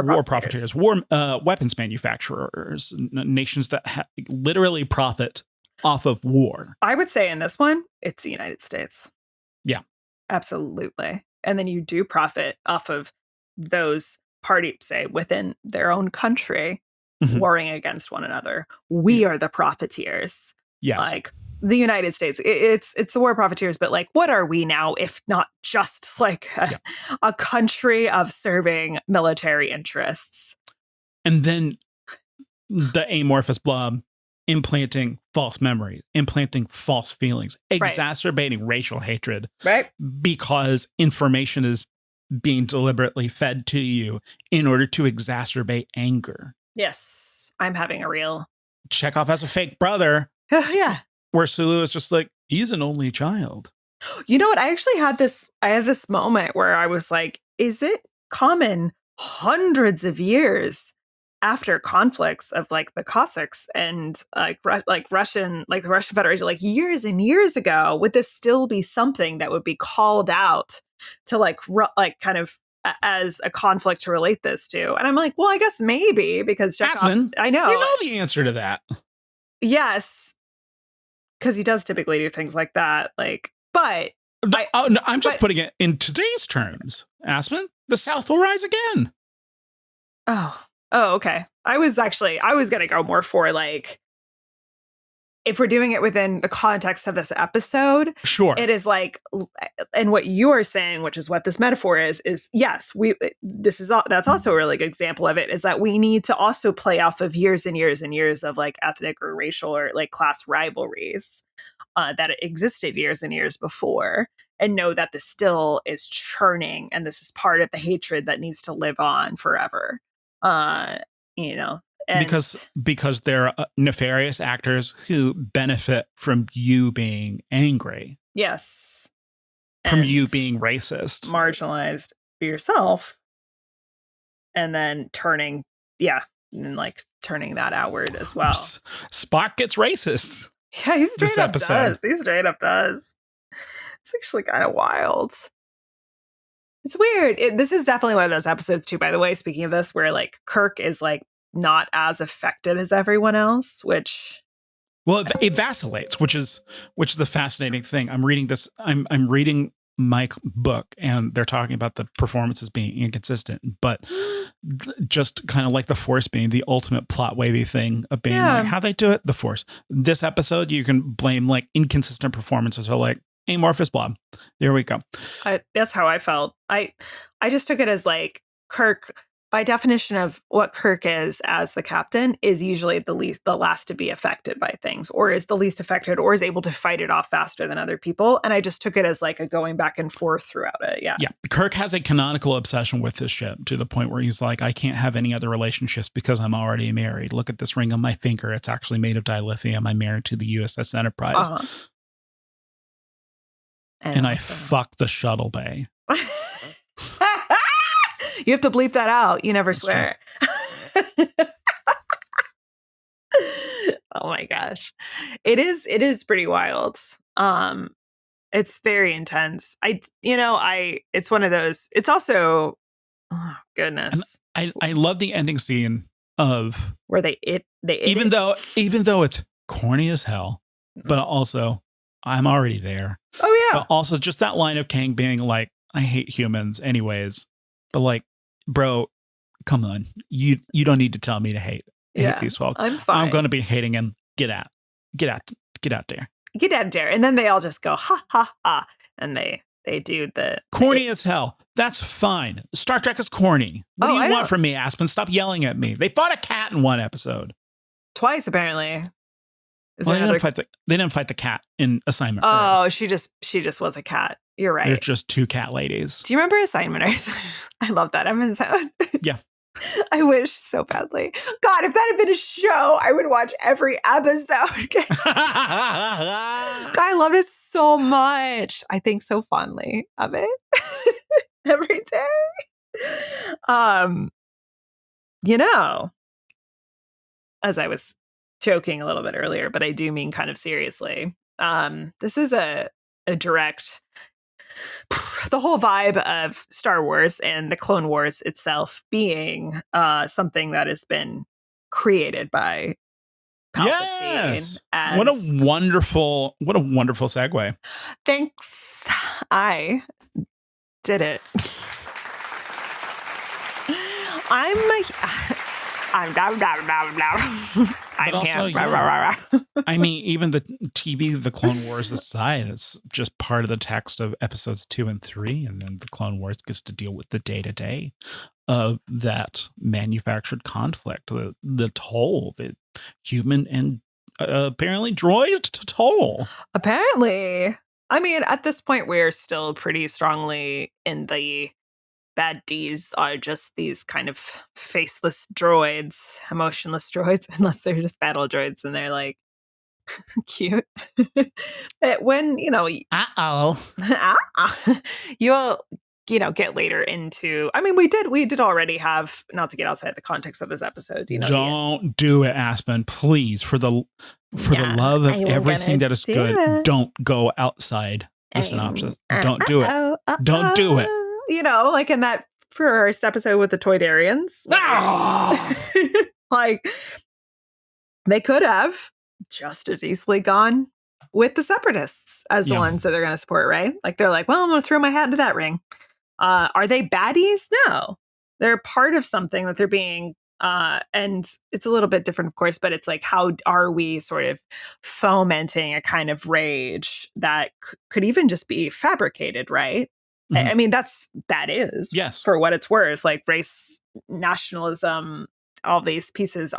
war profiteers, war weapons manufacturers, nations that literally profit off of war. I would say in this one, it's the United States. Yeah, absolutely. And then you do profit off of those parties, say within their own country, warring against one another. We are the profiteers. Yes. Like the United States, it's the war profiteers, but like, what are we now if not just like a country of serving military interests? And then the amorphous blob implanting false memories, implanting false feelings, Right. exacerbating racial hatred Right. because information is being deliberately fed to you in order to exacerbate anger. Yes. I'm having a real. Chekhov has a fake brother Yeah. where Sulu is just like, he's an only child. You know what? I actually had this moment where I was like, is it common hundreds of years after conflicts of like the Cossacks and like Russian, like the Russian Federation, like years and years ago, would this still be something that would be called out to like kind of as a conflict to relate this to? And I'm like, well, I guess maybe because Chekhov, Aspen, I know. You know the answer to that. Yes. Because he does typically do things like that. Like, but no, I'm just putting it in today's terms. Aspen, the South will rise again. Oh, okay. I was going to go more for like, if we're doing it within the context of this episode, sure, it is like, and what you are saying, which is what this metaphor is yes, that's also a really good example of it, is that we need to also play off of years and years and years of like ethnic or racial or like class rivalries that existed years and years before, and know that this still is churning, and this is part of the hatred that needs to live on forever. You know. And because they're nefarious actors who benefit from you being angry. Yes. From you being racist. Marginalized for yourself. And then turning that outward as well. Spock gets racist. Yeah, he straight up does. He straight up does. It's actually kind of wild. It's weird. This is definitely one of those episodes too, by the way, speaking of this, where like Kirk is like not as affected as everyone else, which it vacillates, which is the fascinating thing. I'm reading this. I'm reading my book, and they're talking about the performances being inconsistent, but just kind of like the Force being the ultimate plot wavy thing of being like how they do it. The Force. This episode, you can blame like inconsistent performances or like amorphous blob. There we go. That's how I felt. I just took it as like Kirk. By definition of what Kirk is as the captain, is usually the last to be affected by things, or is the least affected, or is able to fight it off faster than other people. And I just took it as like a going back and forth throughout it. Yeah. Kirk has a canonical obsession with this ship to the point where he's like, I can't have any other relationships because I'm already married. Look at this ring on my finger. It's actually made of dilithium. I'm married to the USS Enterprise. And I fucked the shuttle bay. You have to bleep that out. You never swear. Oh my gosh. It is pretty wild. It's very intense. It's one of those. It's also, oh goodness. And I love the ending scene of where they even though it's corny as hell, but also I'm already there. Oh yeah. But also just that line of Kang being like, I hate humans anyways. But like, bro, come on. You don't need to tell me to hate these folks. I'm fine. I'm going to be hating him. Get out there. Get out there. And then they all just go, ha, ha, ha. And they do the... Corny as hell. That's fine. Star Trek is corny. What do you want from me, Aspen? Stop yelling at me. They fought a cat in one episode. Twice, apparently. They didn't fight the cat in Assignment Earth. Oh, she just was a cat. You're right. There's just two cat ladies. Do you remember Assignment Earth? I love that episode. Yeah. I wish so badly. God, if that had been a show, I would watch every episode. God, I loved it so much. I think so fondly of it every day. As I was joking a little bit earlier, but I do mean kind of seriously. This is a direct, the whole vibe of Star Wars and the Clone Wars itself being something that has been created by Palpatine. Yes. What a wonderful segue. Thanks. I did it. I mean, even the TV, the Clone Wars aside, it's just part of the text of episodes 2 and 3, and then the Clone Wars gets to deal with the day-to-day of that manufactured conflict, the toll that human and apparently droid to toll. Apparently. I mean, at this point, we're still pretty strongly in the bad Ds are just these kind of faceless droids, emotionless droids, unless they're just battle droids and they're like cute. But when, you'll, get later into, I mean, we did already have, not to get outside the context of this episode, Don't do it, Aspen, please, for the love of everything that is good. Don't go outside the synopsis. Don't do it. Don't do it. Like in that first episode with the Toydarians. Like, they could have just as easily gone with the Separatists as the ones that they're going to support, right? Like, they're like, well, I'm going to throw my hat into that ring. Are they baddies? No. They're part of something that they're being, and it's a little bit different, of course, but it's like, how are we sort of fomenting a kind of rage that could even just be fabricated, right? I mean, that is, yes, for what it's worth, like race, nationalism, all these pieces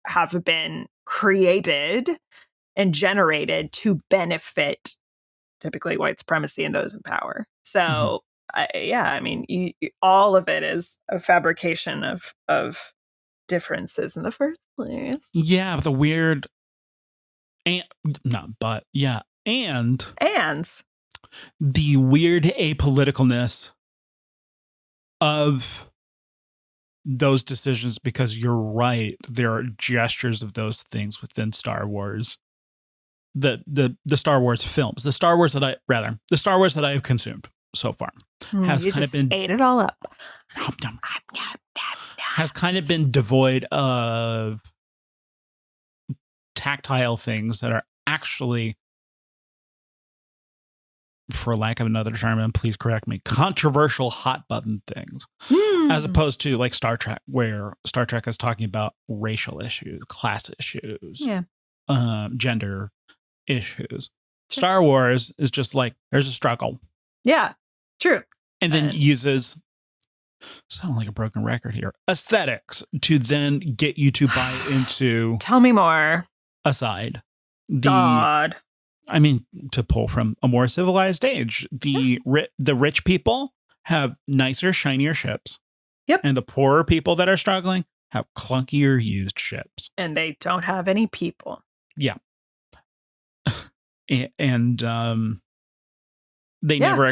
have been created and generated to benefit typically white supremacy and those in power. So, I mean, all of it is a fabrication of differences in the first place. Yeah, but the weird, and the weird apoliticalness of those decisions, because you're right, there are gestures of those things within Star Wars. The Star Wars films, the Star Wars that I have consumed so far has kind of been ate it all up. Has kind of been devoid of tactile things that are actually, for lack of another term, and please correct me, controversial hot button things, as opposed to like Star Trek, where Star Trek is talking about racial issues, class issues, gender issues. Star Wars is just like, there's a struggle. Yeah, true. And then uses, sound like a broken record here, aesthetics to then get you to buy into. Tell me more. Aside. God. I mean, to pull from a more civilized age, the rich people have nicer, shinier ships. Yep. And the poorer people that are struggling have clunkier used ships. And they don't have any people. Yeah. And they never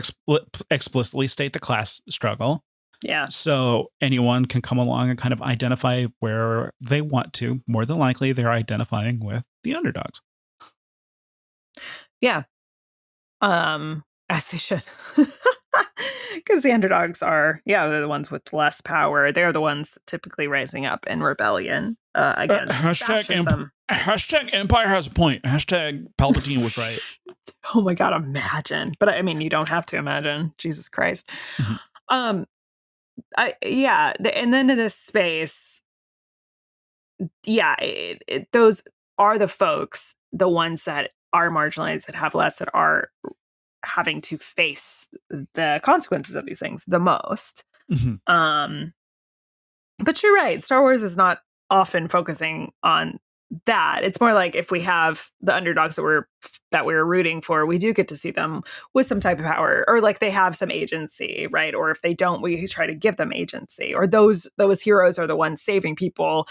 explicitly state the class struggle. Yeah. So anyone can come along and kind of identify where they want to. More than likely, they're identifying with the underdogs. Yeah. As they should. Because the underdogs are, they're the ones with less power. They're the ones typically rising up in rebellion against fascism. Hashtag Empire has a point. Hashtag Palpatine was right. Oh my God, imagine. But I mean, you don't have to imagine. Jesus Christ. And then in this space, those are the folks, the ones that are marginalized, that have less, that are having to face the consequences of these things the most. But you're right. Star Wars is not often focusing on that. It's more like, if we have the underdogs that we're rooting for, we do get to see them with some type of power, or like they have some agency, right? Or if they don't, we try to give them agency, or those heroes are the ones saving people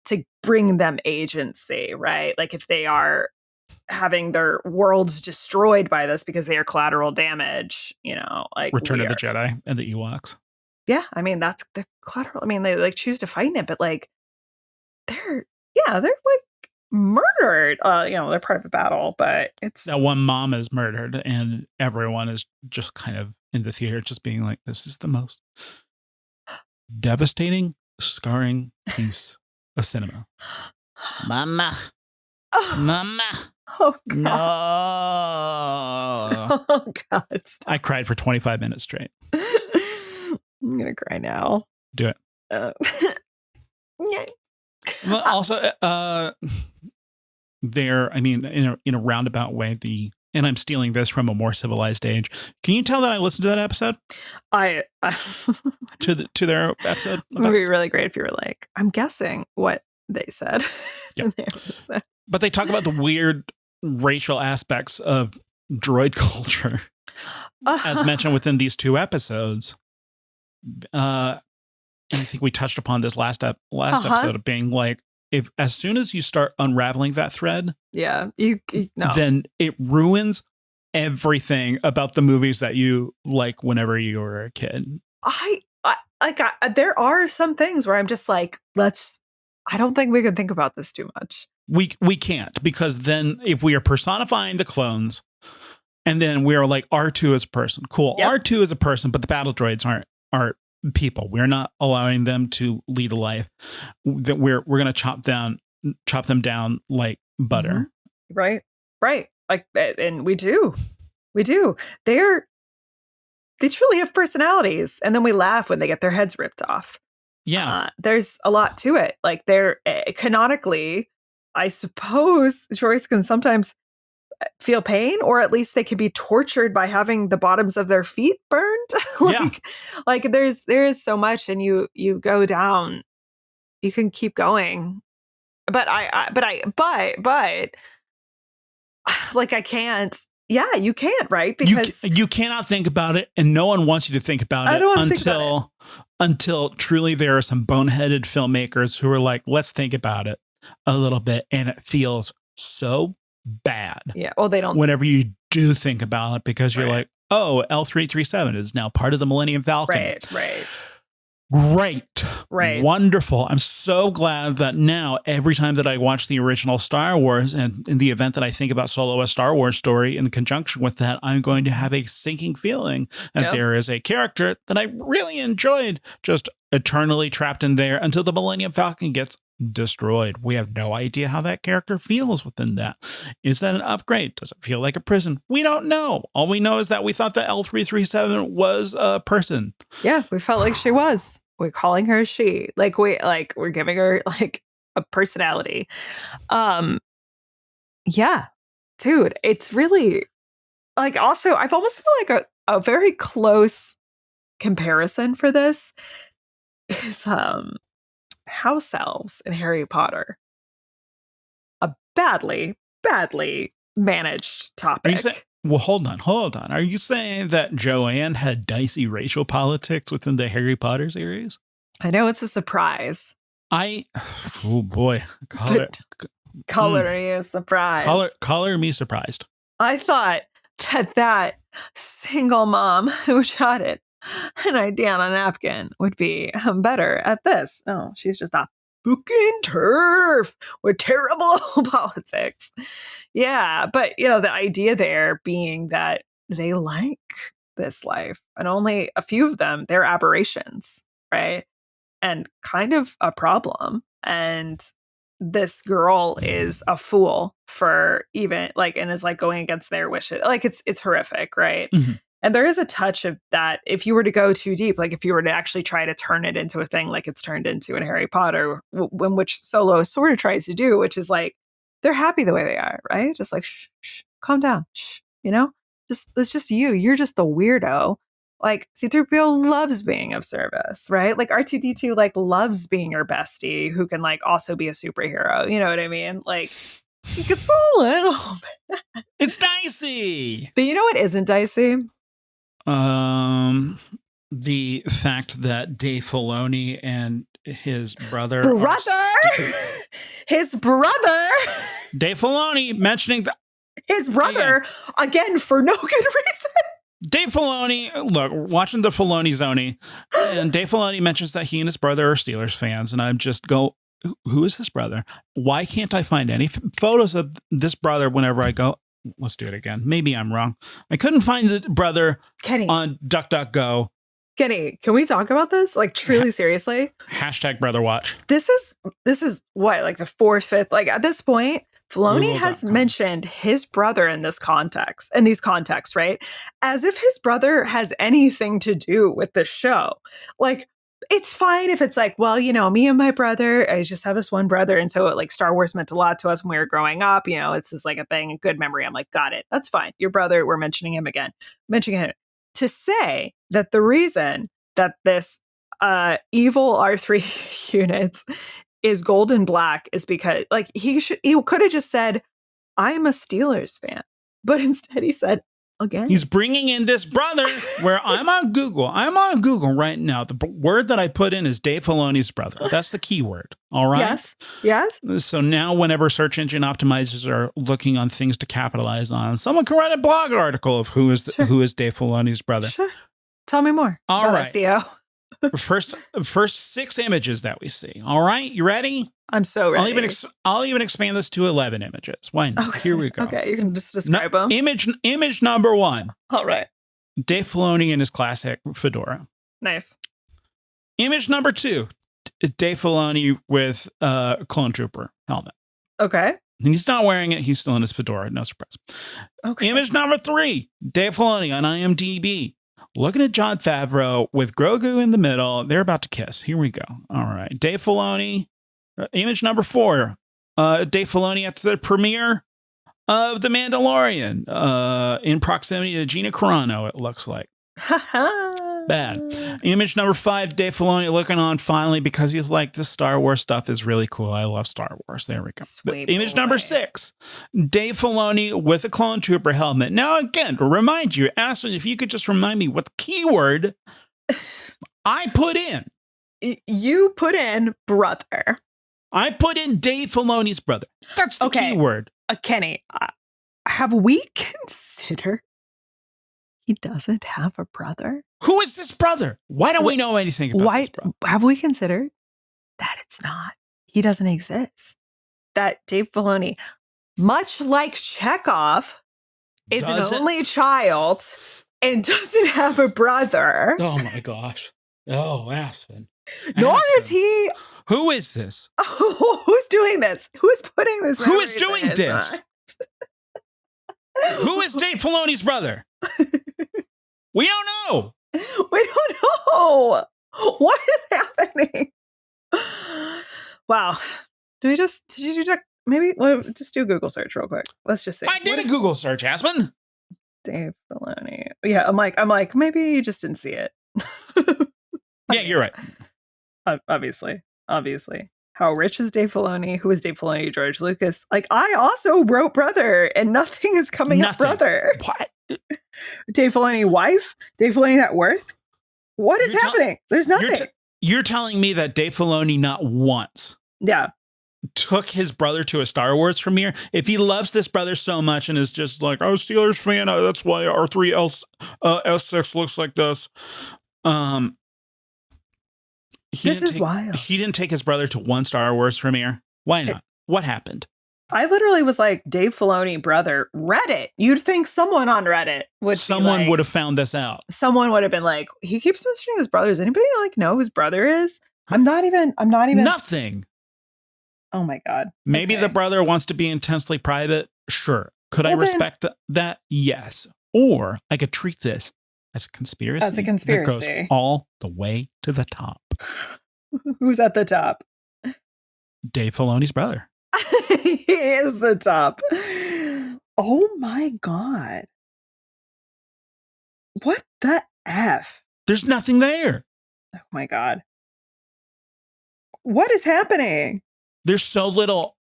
to bring them agency, right? Like if they are having their worlds destroyed by this because they are collateral damage, like Return of the Jedi and the Ewoks. Yeah, I mean, that's the collateral. I mean, they like choose to fight in it, but like they're like murdered. They're part of the battle, but it's that one mom is murdered, and everyone is just kind of in the theater, just being like, "This is the most devastating, scarring piece of cinema." Mama, Mama. Oh God. No. Oh God. Stop. I cried for 25 minutes straight. I'm gonna cry now. Do it. Yeah. Well, also, there, I mean, in a roundabout way, and I'm stealing this from a more civilized age. Can you tell that I listened to that episode? I to their episode? It would be really great if you were like, I'm guessing what they said. Yep. But they talk about the weird racial aspects of droid culture, as mentioned within these 2 episodes. And I think we touched upon this last episode of being like, if as soon as you start unraveling that thread, no. then it ruins everything about the movies that you like whenever you were a kid. There are some things where I'm just like, I don't think we can think about this too much. We can't, because then if we are personifying the clones and then we're like, R2 is a person, cool. Yep. R2 is a person, but the battle droids aren't people. We're not allowing them to lead a life. That we're going to chop them down like butter. Mm-hmm. Right. Like, and we do. They truly have personalities, and then we laugh when they get their heads ripped off. Yeah. There's a lot to it. Like, they're canonically, I suppose droids can sometimes feel pain, or at least they can be tortured by having the bottoms of their feet burned. Like there is so much, and you go down, you can keep going. But like, I can't. Yeah, you can't, right? Because you cannot think about it, and no one wants you to think about it until truly there are some boneheaded filmmakers who are like, let's think about it a little bit, and it feels so bad. Yeah, well, they don't. Whenever you do think about it, because you're like, oh, L337 is now part of the Millennium Falcon. Right. Great. Right. Wonderful. I'm so glad that now every time that I watch the original Star Wars, and in the event that I think about Solo a Star Wars story in conjunction with that, I'm going to have a sinking feeling that there is a character that I really enjoyed just eternally trapped in there until the Millennium Falcon gets destroyed. We have no idea how that character feels within that. Is that an upgrade? Does it feel like a prison? We don't know. All we know is that we thought that L337 was a person. Yeah, we felt like she was. We're calling her she. We're giving her like a personality. Yeah, dude, it's really like, also I've almost feel like a very close comparison for this is house elves in Harry Potter. A badly managed topic. Well, hold on. Are you saying that Joanne had dicey racial politics within the Harry Potter series? I know it's a surprise. Oh boy. Color me a surprise. Color me surprised. I thought that single mom who jotted an idea on a napkin would be better at this. No, she's just a fucking turf with terrible politics. Yeah, but the idea there being that they like this life, and only a few of them, they're aberrations, right? And kind of a problem. And this girl is a fool for even and is going against their wishes. It's horrific, right? Mm-hmm. And there is a touch of that if you were to go too deep, if you were to actually try to turn it into a thing like it's turned into in Harry Potter, which Solo sort of tries to do, which is they're happy the way they are, right? Just shh, calm down, shh, it's just you. You're just the weirdo. C-3PO loves being of service, right? R2-D2 loves being your bestie who can also be a superhero. You know what I mean? It's a little bit. It's dicey. But you know what isn't dicey? The fact that Dave Filoni and his brother, his brother, Dave Filoni mentioning his brother again for no good reason. Dave Filoni, look, watching the Filoni Zoni, and Dave Filoni mentions that he and his brother are Steelers fans, and I'm just who is his brother? Why can't I find any photos of this brother whenever I go? Let's do it again. Maybe I'm wrong. I couldn't find the brother on DuckDuckGo. Kenny, can we talk about this? Truly seriously? Hashtag brother watch. This is what, the fourth, fifth, at this point, Filoni has mentioned his brother in these contexts, right? As if his brother has anything to do with the show. It's fine if it's me and my brother, I just have this one brother. And so Star Wars meant a lot to us when we were growing up. It's just a thing, a good memory. I'm got it. That's fine. Your brother, we're mentioning him again. To say that the reason that this evil R3 unit is golden black is because like he could have just said, I'm a Steelers fan. But instead he said, again. He's bringing in this brother where I'm on Google. I'm on Google right now. The word that I put in is Dave Filoni's brother. That's the keyword. All right. Yes. Yes. So now whenever search engine optimizers are looking on things to capitalize on, someone can write a blog article of who is Dave Filoni's brother. Sure. Tell me more. All right. SEO. First 6 images that we see. All right. You ready? I'm so ready. I'll even expand this to 11 images. Why not? Okay. Here we go. Okay, you can just describe them. Image number 1. All right. Dave Filoni in his classic fedora. Nice. Image number 2. Dave Filoni with a clone trooper helmet. Okay. And he's not wearing it. He's still in his fedora. No surprise. Okay. Image number 3. Dave Filoni on IMDb. Looking at Jon Favreau with Grogu in the middle. They're about to kiss. Here we go. All right. Dave Filoni. Image number 4. Dave Filoni at the premiere of The Mandalorian in proximity to Gina Carano, it looks like. Bad. Image number 5, Dave Filoni looking on finally because he's like, this Star Wars stuff is really cool. I love Star Wars. There we go. Image number 6, Dave Filoni with a clone trooper helmet. Now, again, to remind you, Aspen, if you could just remind me what the keyword I put in. You put in brother. I put in Dave Filoni's brother. That's the keyword. Kenny, have we considered he doesn't have a brother? Who is this brother? Why don't we know anything about this brother? Have we considered that it's not? He doesn't exist. That Dave Filoni, much like Chekhov, is an only child and doesn't have a brother. Oh my gosh. Oh, Aspen. Nor is he. Who is this? Who's doing this? Who's putting this? Who is doing this? Who is Dave Filoni's brother? We don't know. We don't know. What is happening? Wow. Did you check? Maybe just do a Google search real quick. Let's just say. I did a Google search, Aspen. Dave Filoni. Yeah, I'm like, maybe you just didn't see it. Yeah, you're right. Obviously. How rich is Dave Filoni? Who is Dave Filoni? George Lucas. Like, I also wrote brother, and nothing is coming up brother. What? Dave Filoni wife? Dave Filoni net worth? What is happening? There's nothing. You're telling me that Dave Filoni not once took his brother to a Star Wars premiere? If he loves this brother so much and is just like, oh, Steelers fan, that's why our 3S6 looks like this. This is wild. He didn't take his brother to one Star Wars premiere. Why not? What happened? I literally was like, Dave Filoni brother, Reddit. You'd think someone on Reddit would. Someone would have found this out. Someone would have been like, he keeps mentioning his brother. Does anybody like know who his brother is? I'm not even. Nothing. Oh my God. Maybe the brother wants to be intensely private. Sure. Could I respect that? Yes. Or I could treat this as a conspiracy. That goes all the way to the top. Who's at the top? Dave Filoni's brother. He is the top. Oh my God. What the F? There's nothing there. Oh my God. What is happening? There's so little.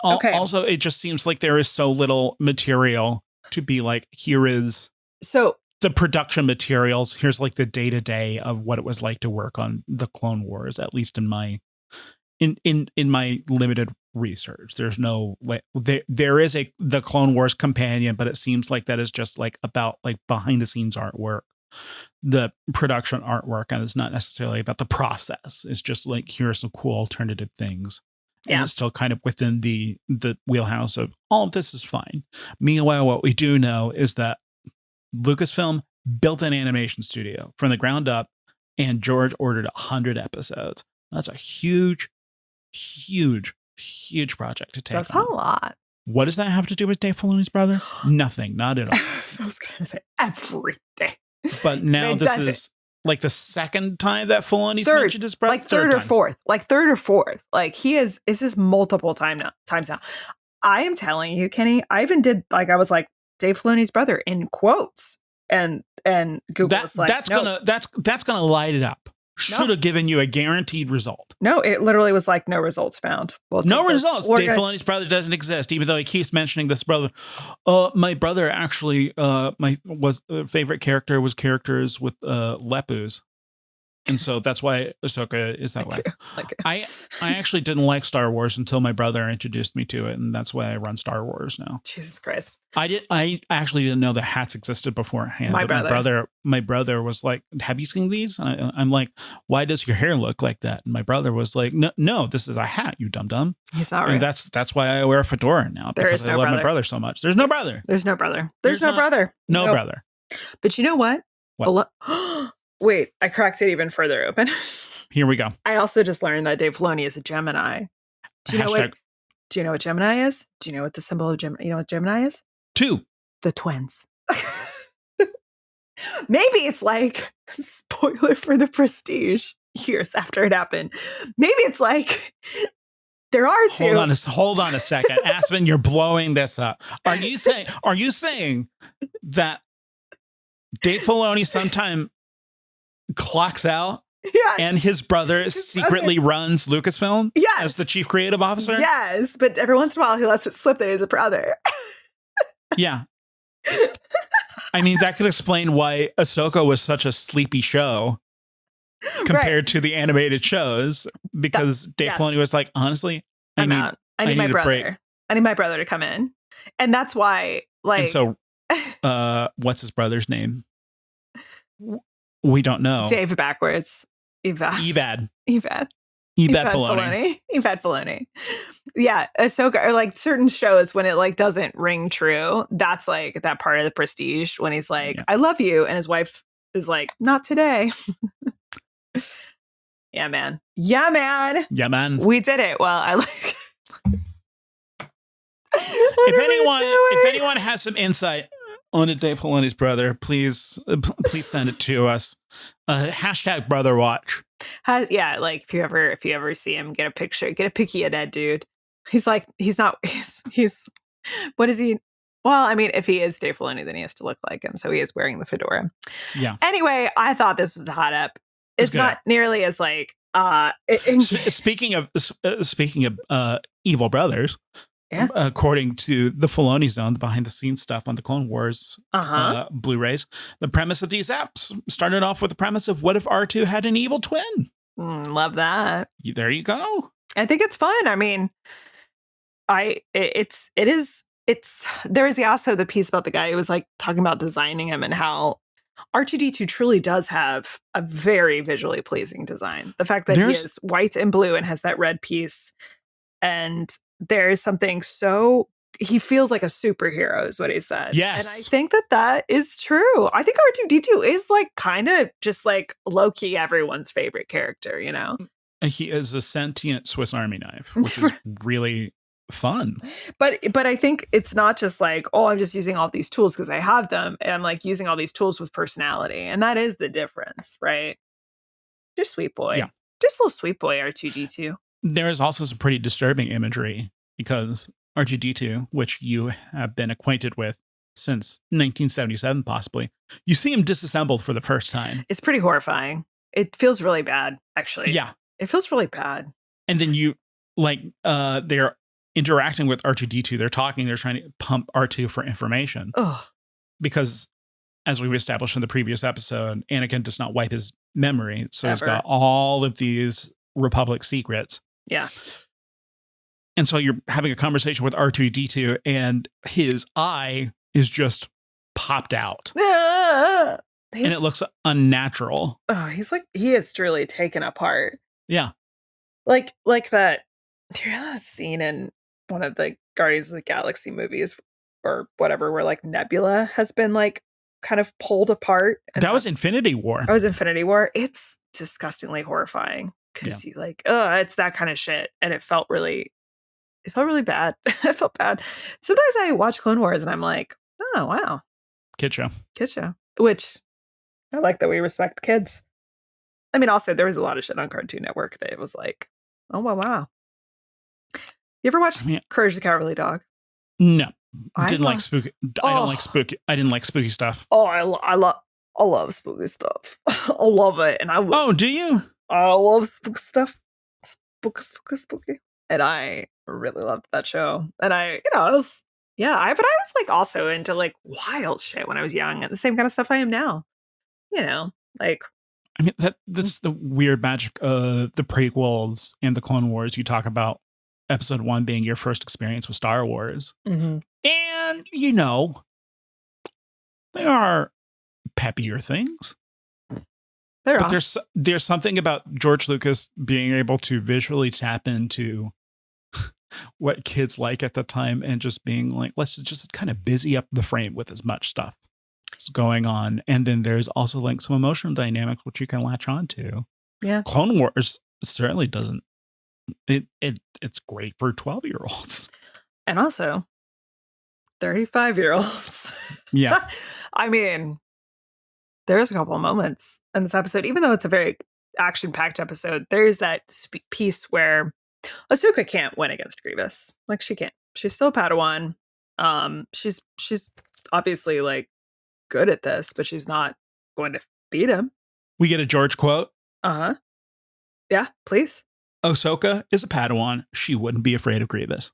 Okay. Also, it just seems like there is so little material to be like, here is the production materials. Here's like the day-to-day of what it was like to work on the Clone Wars, at least in my my limited research. There's no like there is the Clone Wars companion, but it seems like that is just like about like behind the scenes artwork, the production artwork, and it's not necessarily about the process. It's just like, here are some cool alternative things. And it's still kind of within the wheelhouse of all of this is fine. Meanwhile, what we do know is that Lucasfilm built an animation studio from the ground up, and George ordered 100 episodes. That's a huge project to take. That's a lot. What does that have to do with Dave Filoni's brother? Nothing, not at all. I was going to say everything. But now this is like the second time that Filoni's mentioned his brother. Like third or fourth. Like this is multiple times now. I am telling you, Kenny, I even did I was like, Dave Filoni's brother in quotes, and Google was like, that's gonna light it up. should have given you a guaranteed result. No, it literally was like no results found. No results. Dave Filoni's brother doesn't exist, even though he keeps mentioning this brother. My brother actually, my favorite character was characters with lepus. And so that's why Ahsoka is that way. I actually didn't like Star Wars until my brother introduced me to it, and that's why I run Star Wars now. Jesus Christ! I actually didn't know that hats existed beforehand. My brother was like, "Have you seen these?" I'm like, "Why does your hair look like that?" And my brother was like, "No, this is a hat, you dum dum." He's not right. And that's why I wear a fedora now, because I love my brother so much. There's no brother. There's no brother. There's no brother. No brother. But you know what? What? Wait, I cracked it even further open. Here we go. I also just learned that Dave Filoni is a Gemini. Do you know what Gemini is? Do you know what the symbol of Gemini? You know what Gemini is? 2. The twins. Maybe it's like, spoiler for The Prestige, years after it happened. Maybe it's like there are 2. Hold on a second. Aspen, you're blowing this up. Are you saying that Dave Filoni sometime clocks out? Yes. And his brother secretly runs Lucasfilm as the chief creative officer? Yes, but every once in a while he lets it slip that he's a brother. Yeah. I mean, that could explain why Ahsoka was such a sleepy show compared to the animated shows, because Dave Filoni was like, honestly, I need my brother. I need my brother to come in. And that's why, like... And so, what's his brother's name? We don't know. Dave backwards. Evad Filoni. Yeah, Ahsoka, or like certain shows when it like doesn't ring true. That's like that part of The Prestige when he's like, I love you. And his wife is like, not today. Yeah, man. We did it. Well, I like... If anyone has some insight on Dave Filoni's brother, please send it to us. Hashtag brother watch. Like if you ever see him, get a picky of that dude. He's what is he? Well, I mean, if he is Dave Filoni, then he has to look like him. So he is wearing the fedora. Yeah. Anyway, I thought this was a hot up. It's not nearly as like speaking of evil brothers. Yeah. According to the Filoni Zone, the behind the scenes stuff on the Clone Wars Blu-rays, the premise of these apps started off with the premise of, what if R2 had an evil twin? Love that. There you go. I think it's fun. I mean, there is also the piece about the guy who was like talking about designing him and how R2-D2 truly does have a very visually pleasing design. The fact that he is white and blue and has that red piece, and there's something he feels like a superhero is what he said. Yes. And I think that is true. I think R2-D2 is like kind of just like low-key everyone's favorite character, you know? He is a sentient Swiss Army knife, which is really fun. But I think it's not just like, oh, I'm just using all these tools because I have them. I'm like using all these tools with personality. And that is the difference, right? Just sweet boy. Yeah. Just a little sweet boy, R2-D2. There is also some pretty disturbing imagery, because R2-D2, which you have been acquainted with since 1977, possibly, you see him disassembled for the first time. It's pretty horrifying. It feels really bad, actually. Yeah. It feels really bad. And then they're interacting with R2-D2. They're talking, they're trying to pump R2 for information. Ugh. Because, as we've established in the previous episode, Anakin does not wipe his memory. So he's got all of these Republic secrets. Yeah. And so you're having a conversation with R2-D2 and his eye is just popped out. And it looks unnatural. Oh, he is truly taken apart. Yeah. Like that. Do you remember that scene in one of the Guardians of the Galaxy movies or whatever, where like Nebula has been like kind of pulled apart? And that was Infinity War. That was Infinity War. It's disgustingly horrifying. Because you like, it's that kind of shit. And it felt really bad. It felt bad. Sometimes I watch Clone Wars and I'm like, oh, wow. Kid show. Which I like that we respect kids. I mean, also, there was a lot of shit on Cartoon Network that it was like, oh, wow. You ever watch Courage the Cowardly Dog? No. I didn't like spooky. I don't like spooky. I didn't like spooky stuff. Oh, I I love spooky stuff. I love it. And Oh, do you? I love spooky stuff. Spooky. And I really loved that show. And I was, but I was like also into like wild shit when I was young and the same kind of stuff I am now. Like, I mean, that's the weird magic of the prequels and the Clone Wars. You talk about episode 1 being your first experience with Star Wars. mm-hmm. And, they are peppier things. But there's something about George Lucas being able to visually tap into what kids like at the time and just being like, let's just kind of busy up the frame with as much stuff going on. And then there's also like some emotional dynamics which you can latch on to. Yeah. Clone Wars certainly doesn't. It's great for 12-year-olds. And also 35-year-olds. Yeah. I mean, there's a couple of moments in this episode, even though it's a very action-packed episode, there's that piece where Ahsoka can't win against Grievous. Like, she can't. She's still a Padawan. She's obviously like good at this, but she's not going to beat him. We get a George quote. Uh-huh. Yeah, please. Ahsoka is a Padawan. She wouldn't be afraid of Grievous.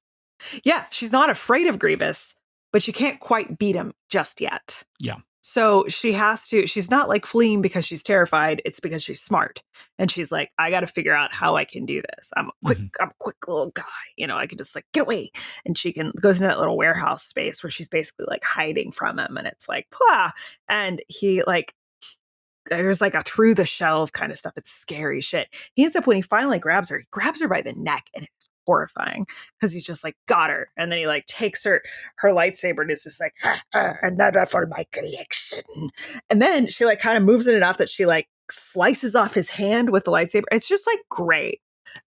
Yeah, she's not afraid of Grievous, but she can't quite beat him just yet. Yeah. So she's not like fleeing because she's terrified. It's because she's smart. And she's like, I got to figure out how I can do this. I'm a quick little guy. I can just like get away. And she goes into that little warehouse space where she's basically like hiding from him. And it's like, Pah! And he like, there's like a through the shelf kind of stuff. It's scary shit. He ends up, when he finally grabs her, he grabs her by the neck, and it's horrifying because he's just like, got her. And then he like takes her lightsaber and is just like, another for my collection. And then she like kind of moves it enough that she like slices off his hand with the lightsaber. It's just like great.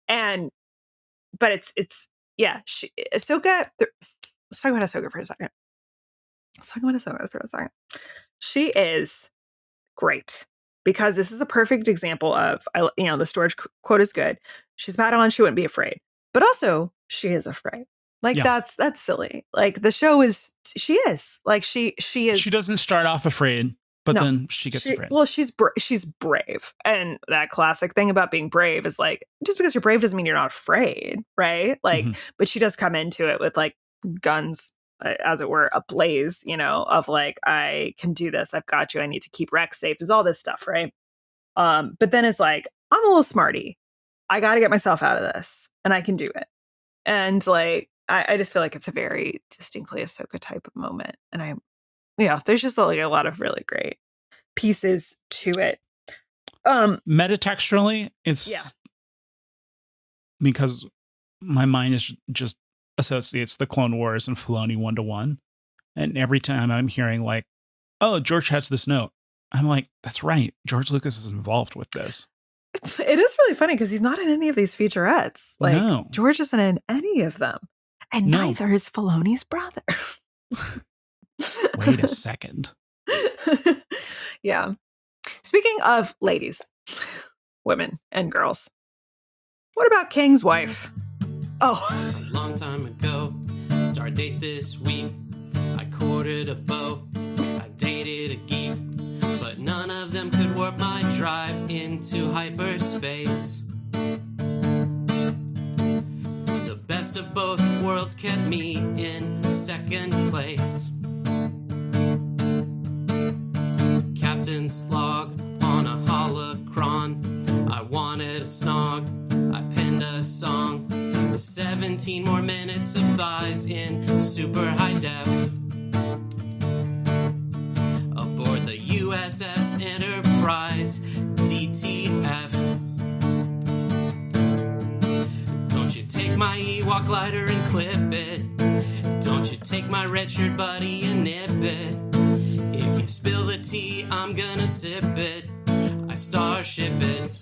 But it's Ahsoka. Let's talk about Ahsoka for a second. She is great because this is a perfect example of, the storage quote is good. She's Padawan. She wouldn't be afraid. But also, she is afraid. Like, that's silly. Like, the show is, she is. Like, she is. She doesn't start off afraid, but then she gets afraid. Well, she's brave. And that classic thing about being brave is like, just because you're brave doesn't mean you're not afraid, right? Like, but she does come into it with like guns, as it were, ablaze, of like, I can do this. I've got you. I need to keep Rex safe. There's all this stuff, right? But then it's like, I'm a little smarty. I got to get myself out of this, and I can do it. And like, I just feel like it's a very distinctly Ahsoka type of moment. And there's just like a lot of really great pieces to it. Metatextually, it's because my mind is just associates the Clone Wars and Filoni 1-to-1. And every time I'm hearing like, oh, George has this note, I'm like, that's right. George Lucas is involved with this. It is really funny because he's not in any of these featurettes. Like, no. George isn't in any of them. And neither is Filoni's brother. Wait a second. Yeah. Speaking of ladies, women, and girls, what about King's wife? Oh. A long time ago, start date this week, I courted a beau, I dated a geek, but none of them could warp my drive into hyperspace. The best of both worlds kept me in second place. Captain's log on a holocron, I wanted a snog, I penned a song, 17 more minutes of thighs in super high def. Aboard the USS Enterprise, DTF. Don't you take my Ewok glider and clip it. Don't you take my red shirt buddy and nip it. If you spill the tea, I'm gonna sip it. I starship it.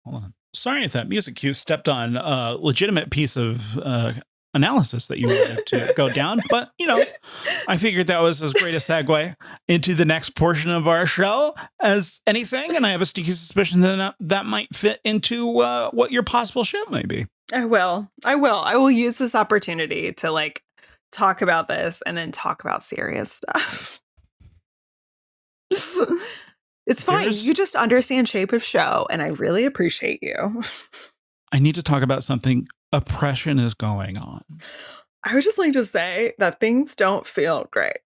Hold on. Sorry if that music cue stepped on a legitimate piece of analysis that you wanted to go down. But, I figured that was as great a segue into the next portion of our show as anything. And I have a sneaky suspicion that might fit into what your possible ship may be. I will use this opportunity to like talk about this and then talk about serious stuff. It's fine. You just understand shape of show, and I really appreciate you. I need to talk about something. Oppression is going on. I would just like to say that things don't feel great.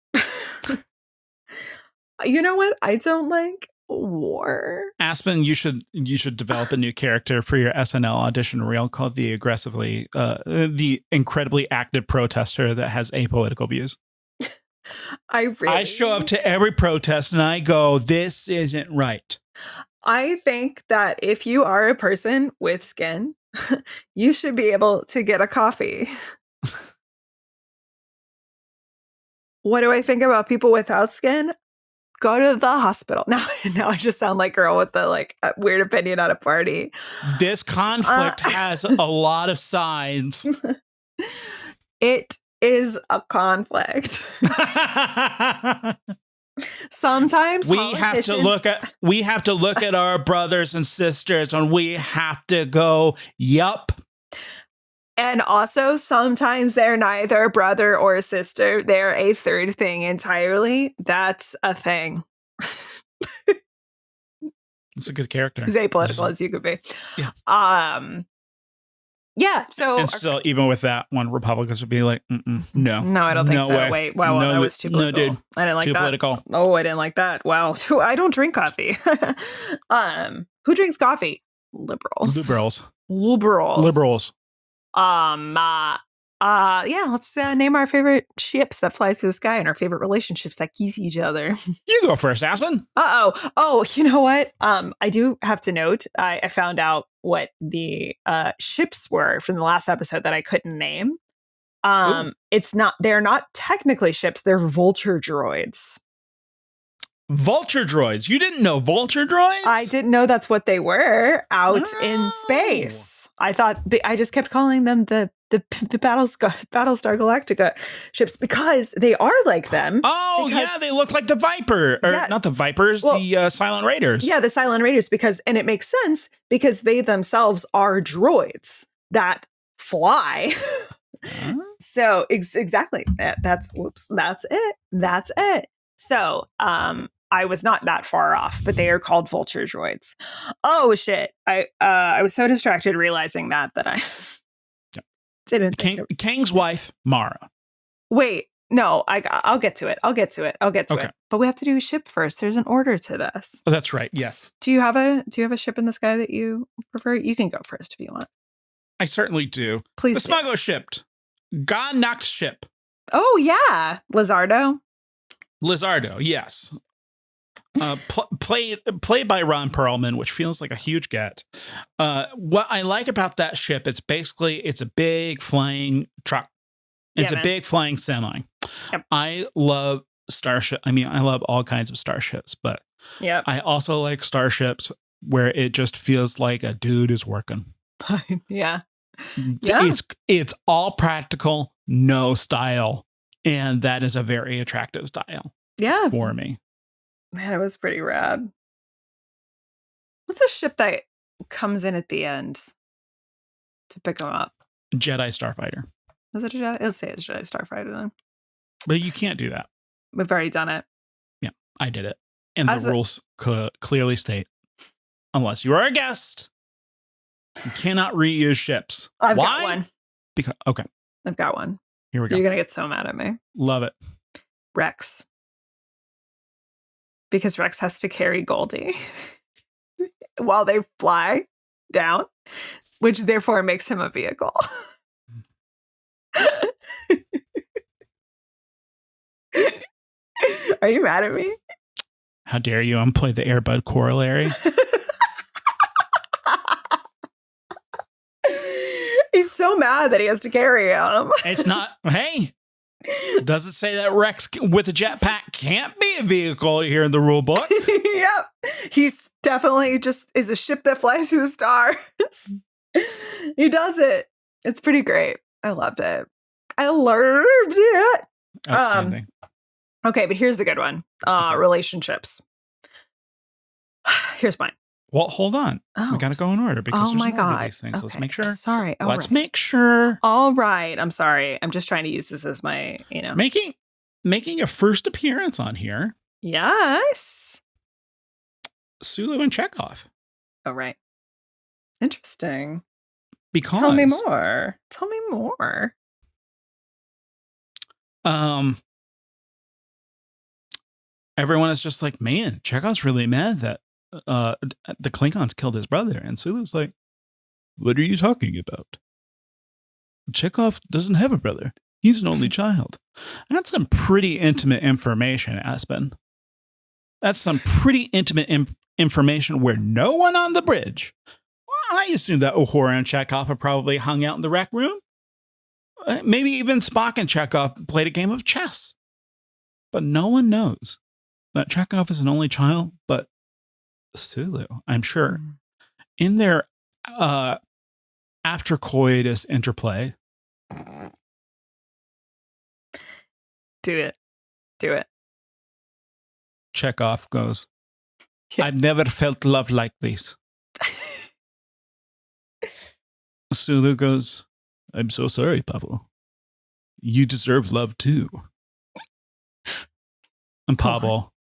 You know what? I don't like war. Aspen, you should develop a new character for your SNL audition reel called the incredibly active protester that has apolitical views. I show up to every protest and I go, this isn't right. I think that if you are a person with skin, you should be able to get a coffee. What do I think about people without skin? Go to the hospital. Now I just sound like girl with the weird opinion at a party. This conflict has a lot of sides. It is a conflict. Sometimes we have to look at our brothers and sisters and we have to go, yup. And also sometimes they're neither brother or sister. They're a third thing entirely. That's a thing. It's a good character. As apolitical as you could be. Yeah. Yeah. So and still, even with that one, Republicans would be like, no. No, I don't think so. Way. Wait, wow, that was too political. No, dude. I didn't like too that. Political. Oh, I didn't like that. Wow. I don't drink coffee. Who drinks coffee? Liberals. Yeah, let's name our favorite ships that fly through the sky and our favorite relationships that kiss each other. You go first, Aspen. Oh, you know what? I do have to note, I found out what the ships were from the last episode that I couldn't name. They're not technically ships, they're vulture droids. Vulture droids? You didn't know vulture droids? I didn't know that's what they were out in space. I thought I just kept calling them the Battlestar Galactica ships because they are like them. Oh, yeah, they look like the Viper. Or not the Vipers, the Silent Raiders. Yeah, the Silent Raiders, and it makes sense because they themselves are droids that fly. So exactly. That's it. So, I was not that far off, but they are called vulture droids. Oh shit! I was so distracted realizing that I didn't. Kang's wife, Mara. Wait, no, I'll get to it. Okay. But we have to do a ship first. There's an order to this. Oh, that's right. Yes. Do you have a ship in the sky that you prefer? You can go first if you want. I certainly do. Please. The smuggler ship, God-knocked ship. Oh yeah, Lizardo, yes. Played by Ron Perlman, which feels like a huge get. What I like about that ship, it's a big flying truck. It's a big flying semi. Yep. I love starship. I mean, I love all kinds of starships, but I also like starships where it just feels like a dude is working. Yeah. It's all practical, no style, and that is a very attractive style. Yeah. For me. Man, it was pretty rad. What's a ship that comes in at the end to pick them up? Jedi Starfighter. Is it a Jedi? Let's say it's Jedi Starfighter then. But you can't do that. We've already done it. Yeah, I did it. And the rules clearly state, unless you are a guest, you cannot reuse ships. I've got one. Okay. I've got one. Here we go. You're going to get so mad at me. Love it. Rex. Because Rex has to carry Goldie while they fly down, which therefore makes him a vehicle. Are you mad at me? How dare you unplay the Airbud corollary? He's so mad that he has to carry him. It's not, hey. Does it say that Rex with a jetpack can't be a vehicle here in the rule book? Yep. He's definitely just is a ship that flies through the stars. He does it. It's pretty great. I loved it. Outstanding. Okay, but here's the good one. Relationships. Here's mine. Well, hold on. Oh. We got to go in order because there's more of these things. Okay. Let's make sure. Sorry. Let's make sure. All right. I'm sorry. I'm just trying to use this as my, Making a first appearance on here. Yes. Sulu and Chekhov. Oh, right. Interesting. Because Tell me more. Tell me more. Everyone is just like, man, Chekhov's really mad that the Klingons killed his brother. And Sulu's like, what are you talking about? Chekhov doesn't have a brother. He's an only child. That's some pretty intimate information, Aspen. That's some pretty intimate information where no one on the bridge. Well, I assume that Uhura and Chekhov have probably hung out in the rec room. Maybe even Spock and Chekhov played a game of chess. But no one knows that Chekhov is an only child, but Sulu, I'm sure, in their after coitus interplay. Do it. Do it. Chekhov goes, Yeah. I've never felt love like this. Sulu goes, I'm so sorry, Pavel. You deserve love too. And Pavel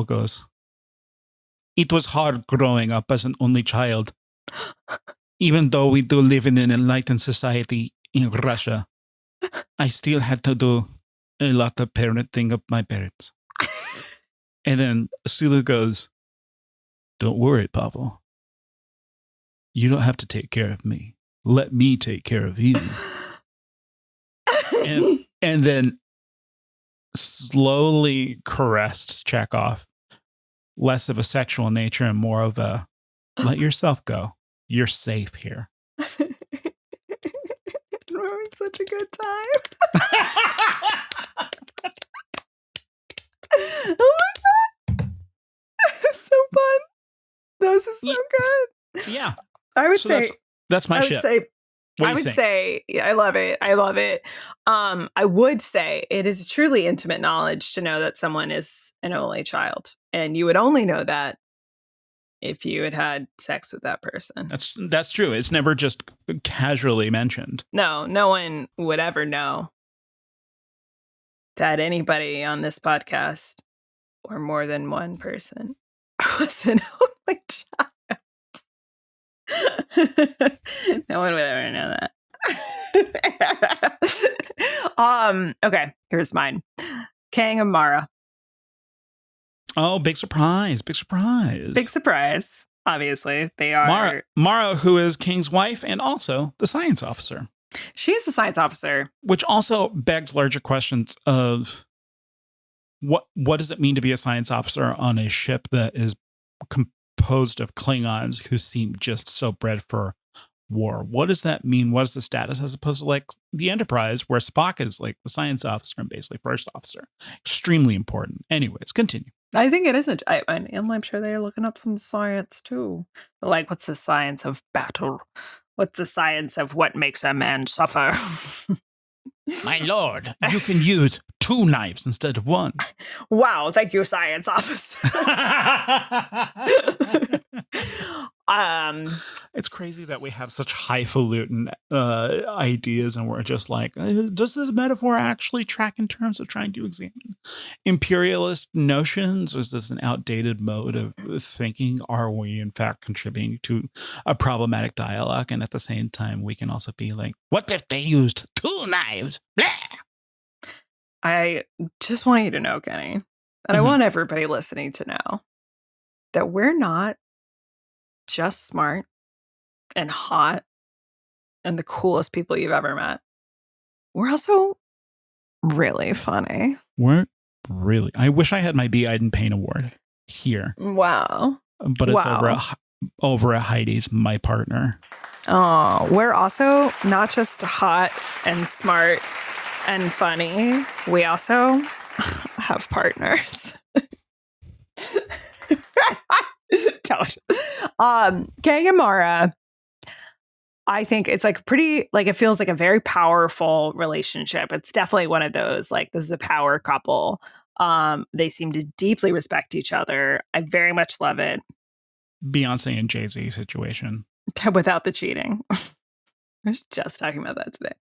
goes, it was hard growing up as an only child. Even though we do live in an enlightened society in Russia, I still had to do a lot of parenting of my parents. And then Sulu goes, don't worry, Pavel. You don't have to take care of me. Let me take care of you. and then slowly caressed Chekhov, less of a sexual nature and more of a let yourself go. You're safe here. We're having such a good time. Oh my god. So fun. Those are so good. Yeah. I would So say that's my shit. I would say, yeah, I love it. I love it. I would say it is truly intimate knowledge to know that someone is an only child. And you would only know that if you had had sex with that person. That's true. It's never just casually mentioned. No one would ever know that anybody on this podcast or more than one person was an only child. No one would ever know that. Okay, here's mine. Kang and Mara. Oh, big surprise. Big surprise. Big surprise. Obviously, they are Mara, who is King's wife and also the science officer. She's the science officer. Which also begs larger questions of what does it mean to be a science officer on a ship that is composed of Klingons who seem just so bred for war? What does that mean? What is the status as opposed to like the Enterprise, where Spock is like the science officer and basically first officer? Extremely important. Anyways, continue. I think it is. I'm sure they're looking up some science too. Like, what's the science of battle? What's the science of what makes a man suffer? My lord, you can use 2 knives instead of 1. Wow, thank you, science officer. It's crazy that we have such highfalutin ideas, and we're just like, does this metaphor actually track in terms of trying to examine imperialist notions? Or is this an outdated mode of thinking? Are we in fact contributing to a problematic dialogue? And at the same time, we can also be like, what if they used 2 knives? Blah! I just want you to know, Kenny, and I want everybody listening to know that we're not just smart and hot and the coolest people you've ever met. We're also really funny. We're really. I wish I had my B. Iden Payne Award here. Wow. But it's over at Heidi's, my partner. Oh, we're also not just hot and smart and funny. We also have partners. Kang and Mara, I think it's like it feels like a very powerful relationship. It's definitely one of those, like, this is a power couple. They seem to deeply respect each other. I very much love it. Beyonce and Jay-Z situation. Without the cheating. I was just talking about that today.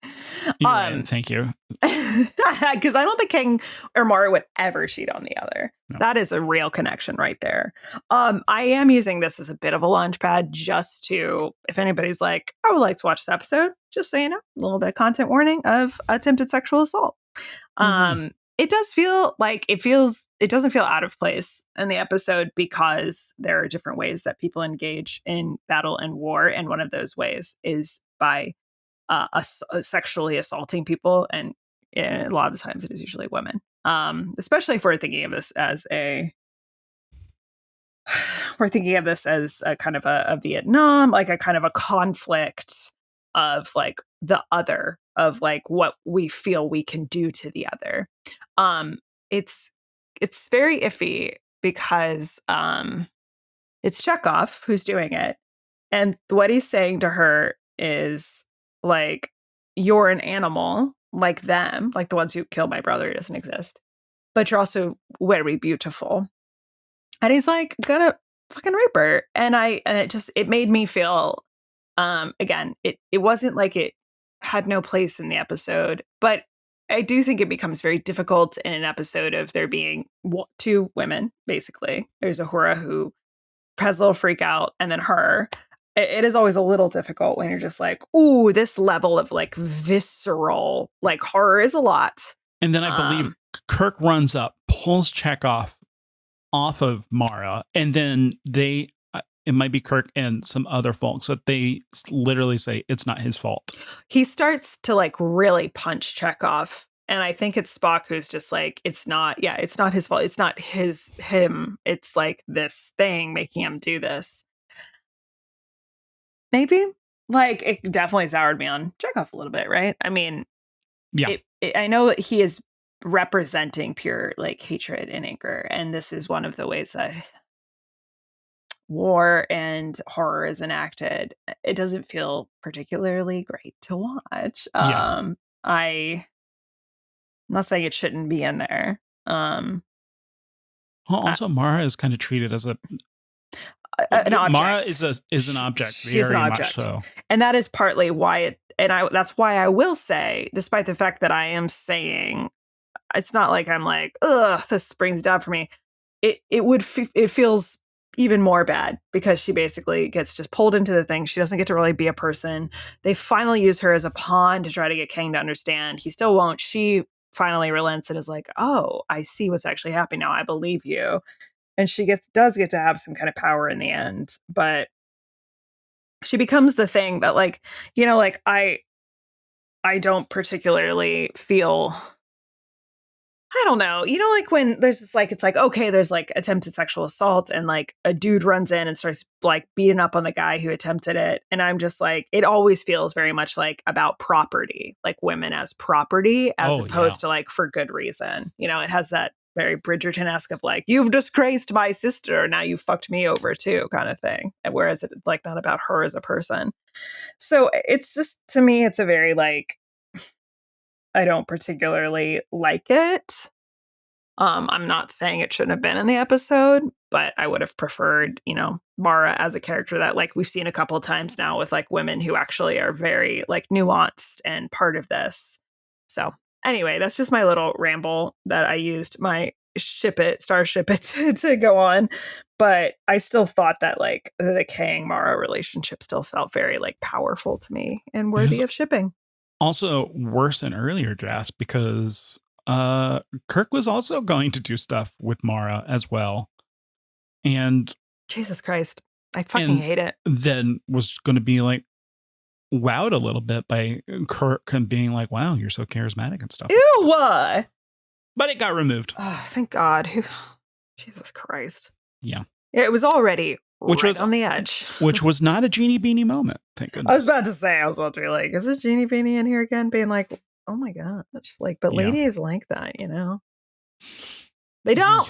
You're right. Thank you. Because I don't think King or Mara would ever cheat on the other. No. That is a real connection right there. I am using this as a bit of a launch pad just to, if anybody's like, I would like to watch this episode, just so you know, a little bit of content warning of attempted sexual assault. It does feel like it doesn't feel out of place in the episode because there are different ways that people engage in battle and war. And one of those ways is by sexually assaulting people. And a lot of the times it is usually women, especially if we're thinking of this as a kind of a Vietnam, like a kind of a conflict of like the other, of like what we feel we can do to the other. It's very iffy because it's Chekhov who's doing it, and what he's saying to her is like, you're an animal like them, like the ones who killed my brother. He doesn't exist, but you're also very beautiful. And he's like gonna fucking rape her. And it made me feel, again, it wasn't like it had no place in the episode, but I do think it becomes very difficult in an episode of there being two women, basically. There's Ahura who has a little freak out, and then her. It is always a little difficult when you're just like, ooh, this level of like visceral, like horror is a lot. And then I believe Kirk runs up, pulls Chekhov off of Mara, and then it might be Kirk and some other folks, but they literally say it's not his fault. He starts to like really punch Chekhov, and I think it's Spock who's just like, it's not his fault. It's not him. It's like this thing making him do this. Maybe, like, it definitely soured me on Chekhov a little bit, right? I mean, yeah, I know he is representing pure like hatred and anger, and this is one of the ways that war and horror is enacted. It doesn't feel particularly great to watch. I'm not saying it shouldn't be in there. Also, Mara is kind of treated as an object. Mara is an object. She's an object. Much so. And that is partly why that's why I will say, despite the fact that I am saying, it's not like I'm like, ugh, this brings it down for me. It feels even more bad because she basically gets just pulled into the thing. She doesn't get to really be a person. They finally use her as a pawn to try to get Kang to understand. He still won't. She finally relents and is like, oh, I see what's actually happening now. I believe you. And she does get to have some kind of power in the end, but she becomes the thing that, like, you know, like I don't particularly feel, I don't know, you know, like when there's this, like, it's like, okay, there's like attempted sexual assault and like a dude runs in and starts like beating up on the guy who attempted it. And I'm just like, it always feels very much like about property, like women as property, as opposed to like for good reason. You know, it has that very Bridgerton-esque of like, you've disgraced my sister, now you fucked me over too, kind of thing. Whereas it's like not about her as a person. So it's just, to me, it's a very like, I don't particularly like it. I'm not saying it shouldn't have been in the episode, but I would have preferred, you know, Mara as a character that like we've seen a couple of times now with like women who actually are very like nuanced and part of this. So anyway, that's just my little ramble that I used my Starship it to go on. But I still thought that like the Kang Mara relationship still felt very like powerful to me and worthy of shipping. Also worse in earlier drafts because Kirk was also going to do stuff with Mara as well. And Jesus Christ, I fucking hate it. Then was going to be like wowed a little bit by Kirk and being like, wow, you're so charismatic and stuff. Ew! But it got removed. Oh, thank God. Jesus Christ. Yeah. It was already was on the edge. Which was not a Genie Beanie moment, thank goodness. I was about to be like, is this Genie Beanie in here again? Being like, oh my God. Just like, but ladies like that, you know? They don't.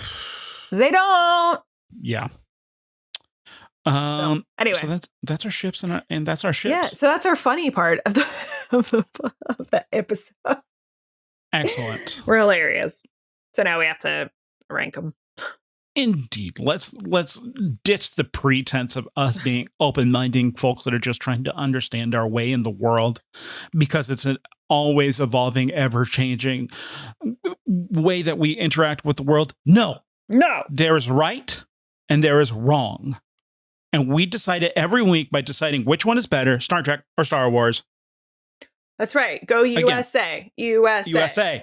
They don't. Yeah. So, anyway. So that's our ships and that's our ships. Yeah, so that's our funny part of the episode. Excellent. We're hilarious. So now we have to rank them. Indeed. Let's ditch the pretense of us being open-minded folks that are just trying to understand our way in the world, because it's an always evolving, ever-changing way that we interact with the world. No. There is right and there is wrong. And we decide it every week by deciding which one is better, Star Trek or Star Wars. That's right. Go USA. USA.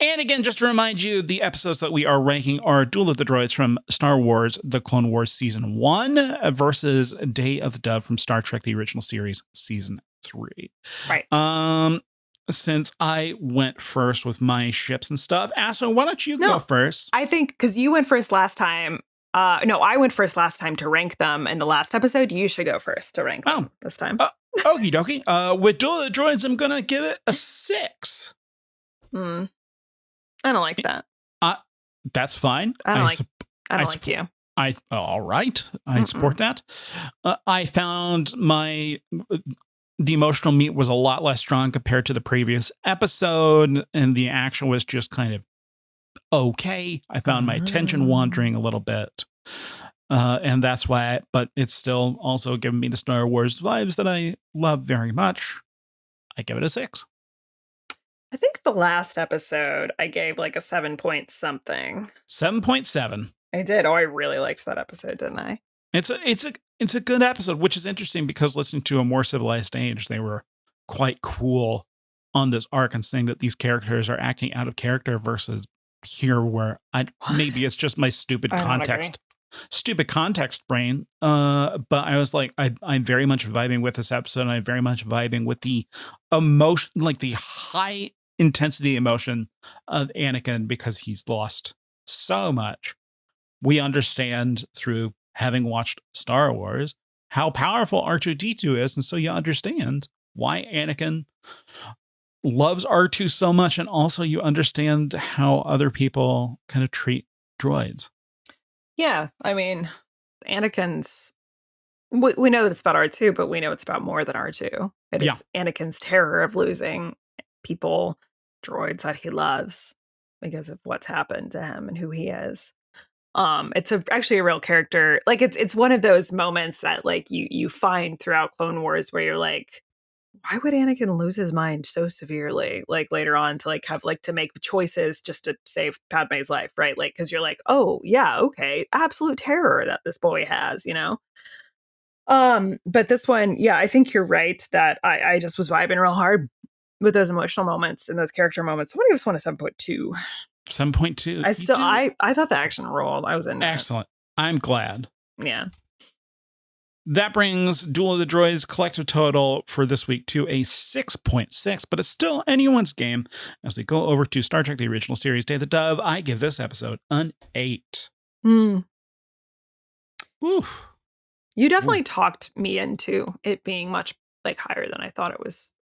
And again, just to remind you, the episodes that we are ranking are Duel of the Droids from Star Wars, The Clone Wars Season 1 versus Day of the Dove from Star Trek, the original series, Season 3. Right. Since I went first with my ships and stuff, Aspen, why don't you go first? I think because you went first last time. I went first last time to rank them in the last episode. You should go first to rank them this time. Okie dokie. With Duel of the Droids, I'm going to give it a 6. I don't like that. That's fine. I don't like you. All right. I support that. I found the emotional meat was a lot less strong compared to the previous episode, and the action was just kind of okay. I found my attention wandering a little bit. And that's why, but it's still also giving me the Star Wars vibes that I love very much. I give it a 6. I think the last episode I gave like a 7 point something. 7.7. I did. Oh, I really liked that episode, didn't I? It's a good episode, which is interesting because listening to A More Civilized Age, they were quite cool on this arc and saying that these characters are acting out of character versus here where maybe it's just my stupid context brain. But I was like, I'm very much vibing with this episode, and I'm very much vibing with the emotion, like the high intensity emotion of Anakin, because he's lost so much. We understand through having watched Star Wars how powerful R2-D2 is, and so you understand why Anakin loves R2 so much, and also you understand how other people kind of treat droids. Yeah, I mean, Anakin's... We know that it's about R2, but we know it's about more than R2. It is Anakin's terror of losing people, droids that he loves, because of what's happened to him and who he is. It's actually a real character. Like it's one of those moments that like you find throughout Clone Wars where you're like, why would Anakin lose his mind so severely? Like later on to like have like to make choices just to save Padme's life, right? Like because you're like, oh yeah, okay, absolute terror that this boy has, you know. But this one, yeah, I think you're right that I just was vibing real hard with those emotional moments and those character moments. I'm gonna give this one a 7.2. 7.2. I thought the action rolled. I was in excellent. I'm glad. Yeah. That brings Duel of the Droids collective total for this week to a 6.6, but it's still anyone's game. As we go over to Star Trek, the original series, Day of the Dove, I give this episode an 8. You definitely talked me into it being much like higher than I thought I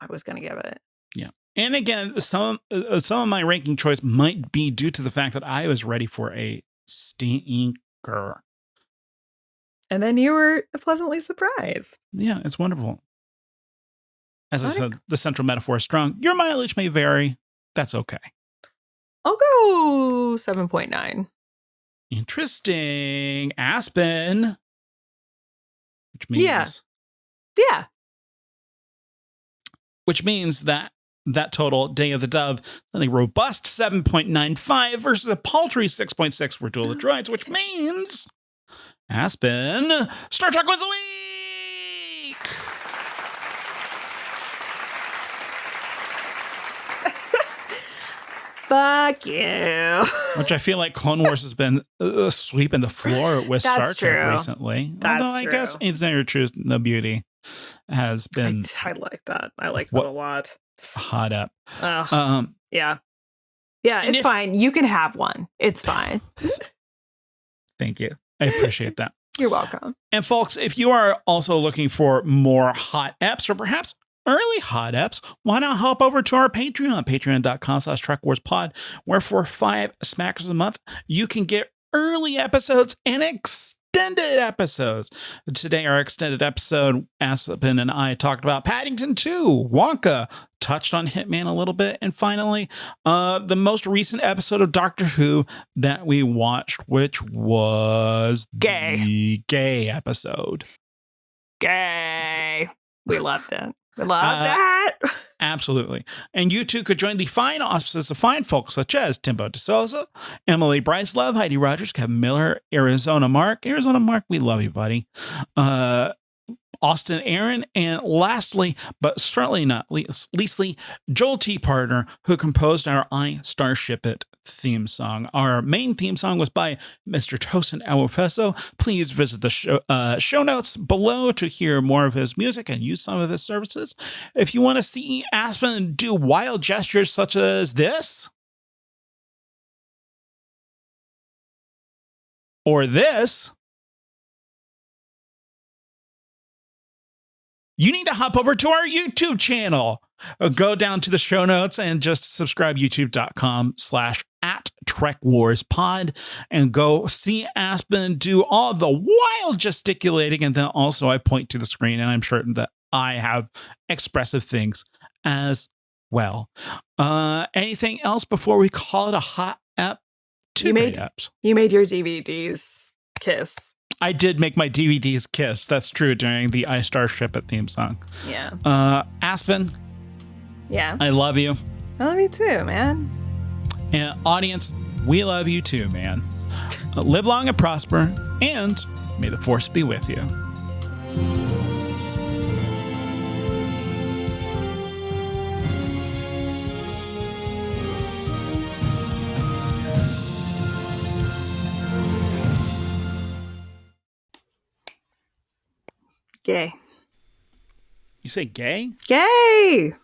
was going to give it. Yeah. And again, some of my ranking choice might be due to the fact that I was ready for a stinker. And then you were pleasantly surprised. Yeah, it's wonderful. As I said, the central metaphor is strong. Your mileage may vary. That's okay. I'll go 7.9. Interesting. Aspen. Which means... Yeah. Which means that total, Day of the Dove, then a robust 7.95 versus a paltry 6.6 for Duel of the Droids, which means Aspen, Star Trek wins a week! Fuck you. Which I feel like Clone Wars has been sweeping the floor with Star Trek recently. That's Although I true. guess in their truth, the beauty has been... I like that. I like that a lot. Hot up. Yeah. Yeah, it's fine. You can have one. It's fine. Thank you. I appreciate that. You're welcome. And folks, if you are also looking for more hot eps or perhaps early hot eps, why not hop over to our Patreon, patreon.com/TrekWarsPod, where for 5 smackers a month, you can get early episodes and extended extended episodes. Today, our extended episode, Aspen and I talked about Paddington 2, Wonka, touched on Hitman a little bit, and finally, the most recent episode of Doctor Who that we watched, which was the gay episode. Gay. We loved it. We loved it. Absolutely. And you too could join the fine auspices of fine folks such as Timbo DeSouza, Emily Brycelove, Heidi Rogers, Kevin Miller, Arizona Mark, we love you, buddy. Austin Aaron, and lastly, but certainly not leastly, Joel T. Partner, who composed our I Starship It theme song. Our main theme song was by Mr. Tosin Awofeso. Please visit the show notes below to hear more of his music and use some of his services. If you want to see Aspen do wild gestures such as this, or this, you need to hop over to our YouTube channel. Go down to the show notes and just subscribe youtube.com/@TrekWarsPod and go see Aspen do all the wild gesticulating. And then also I point to the screen and I'm certain that I have expressive things as well. Anything else before we call it a hot app? You made your DVDs kiss. I did make my DVDs kiss. That's true during the I Starship It theme song. Yeah. Aspen. Yeah. I love you. I love you too, man. And audience, we love you too, man. Live long and prosper, and may the force be with you. Gay. You say gay? Gay!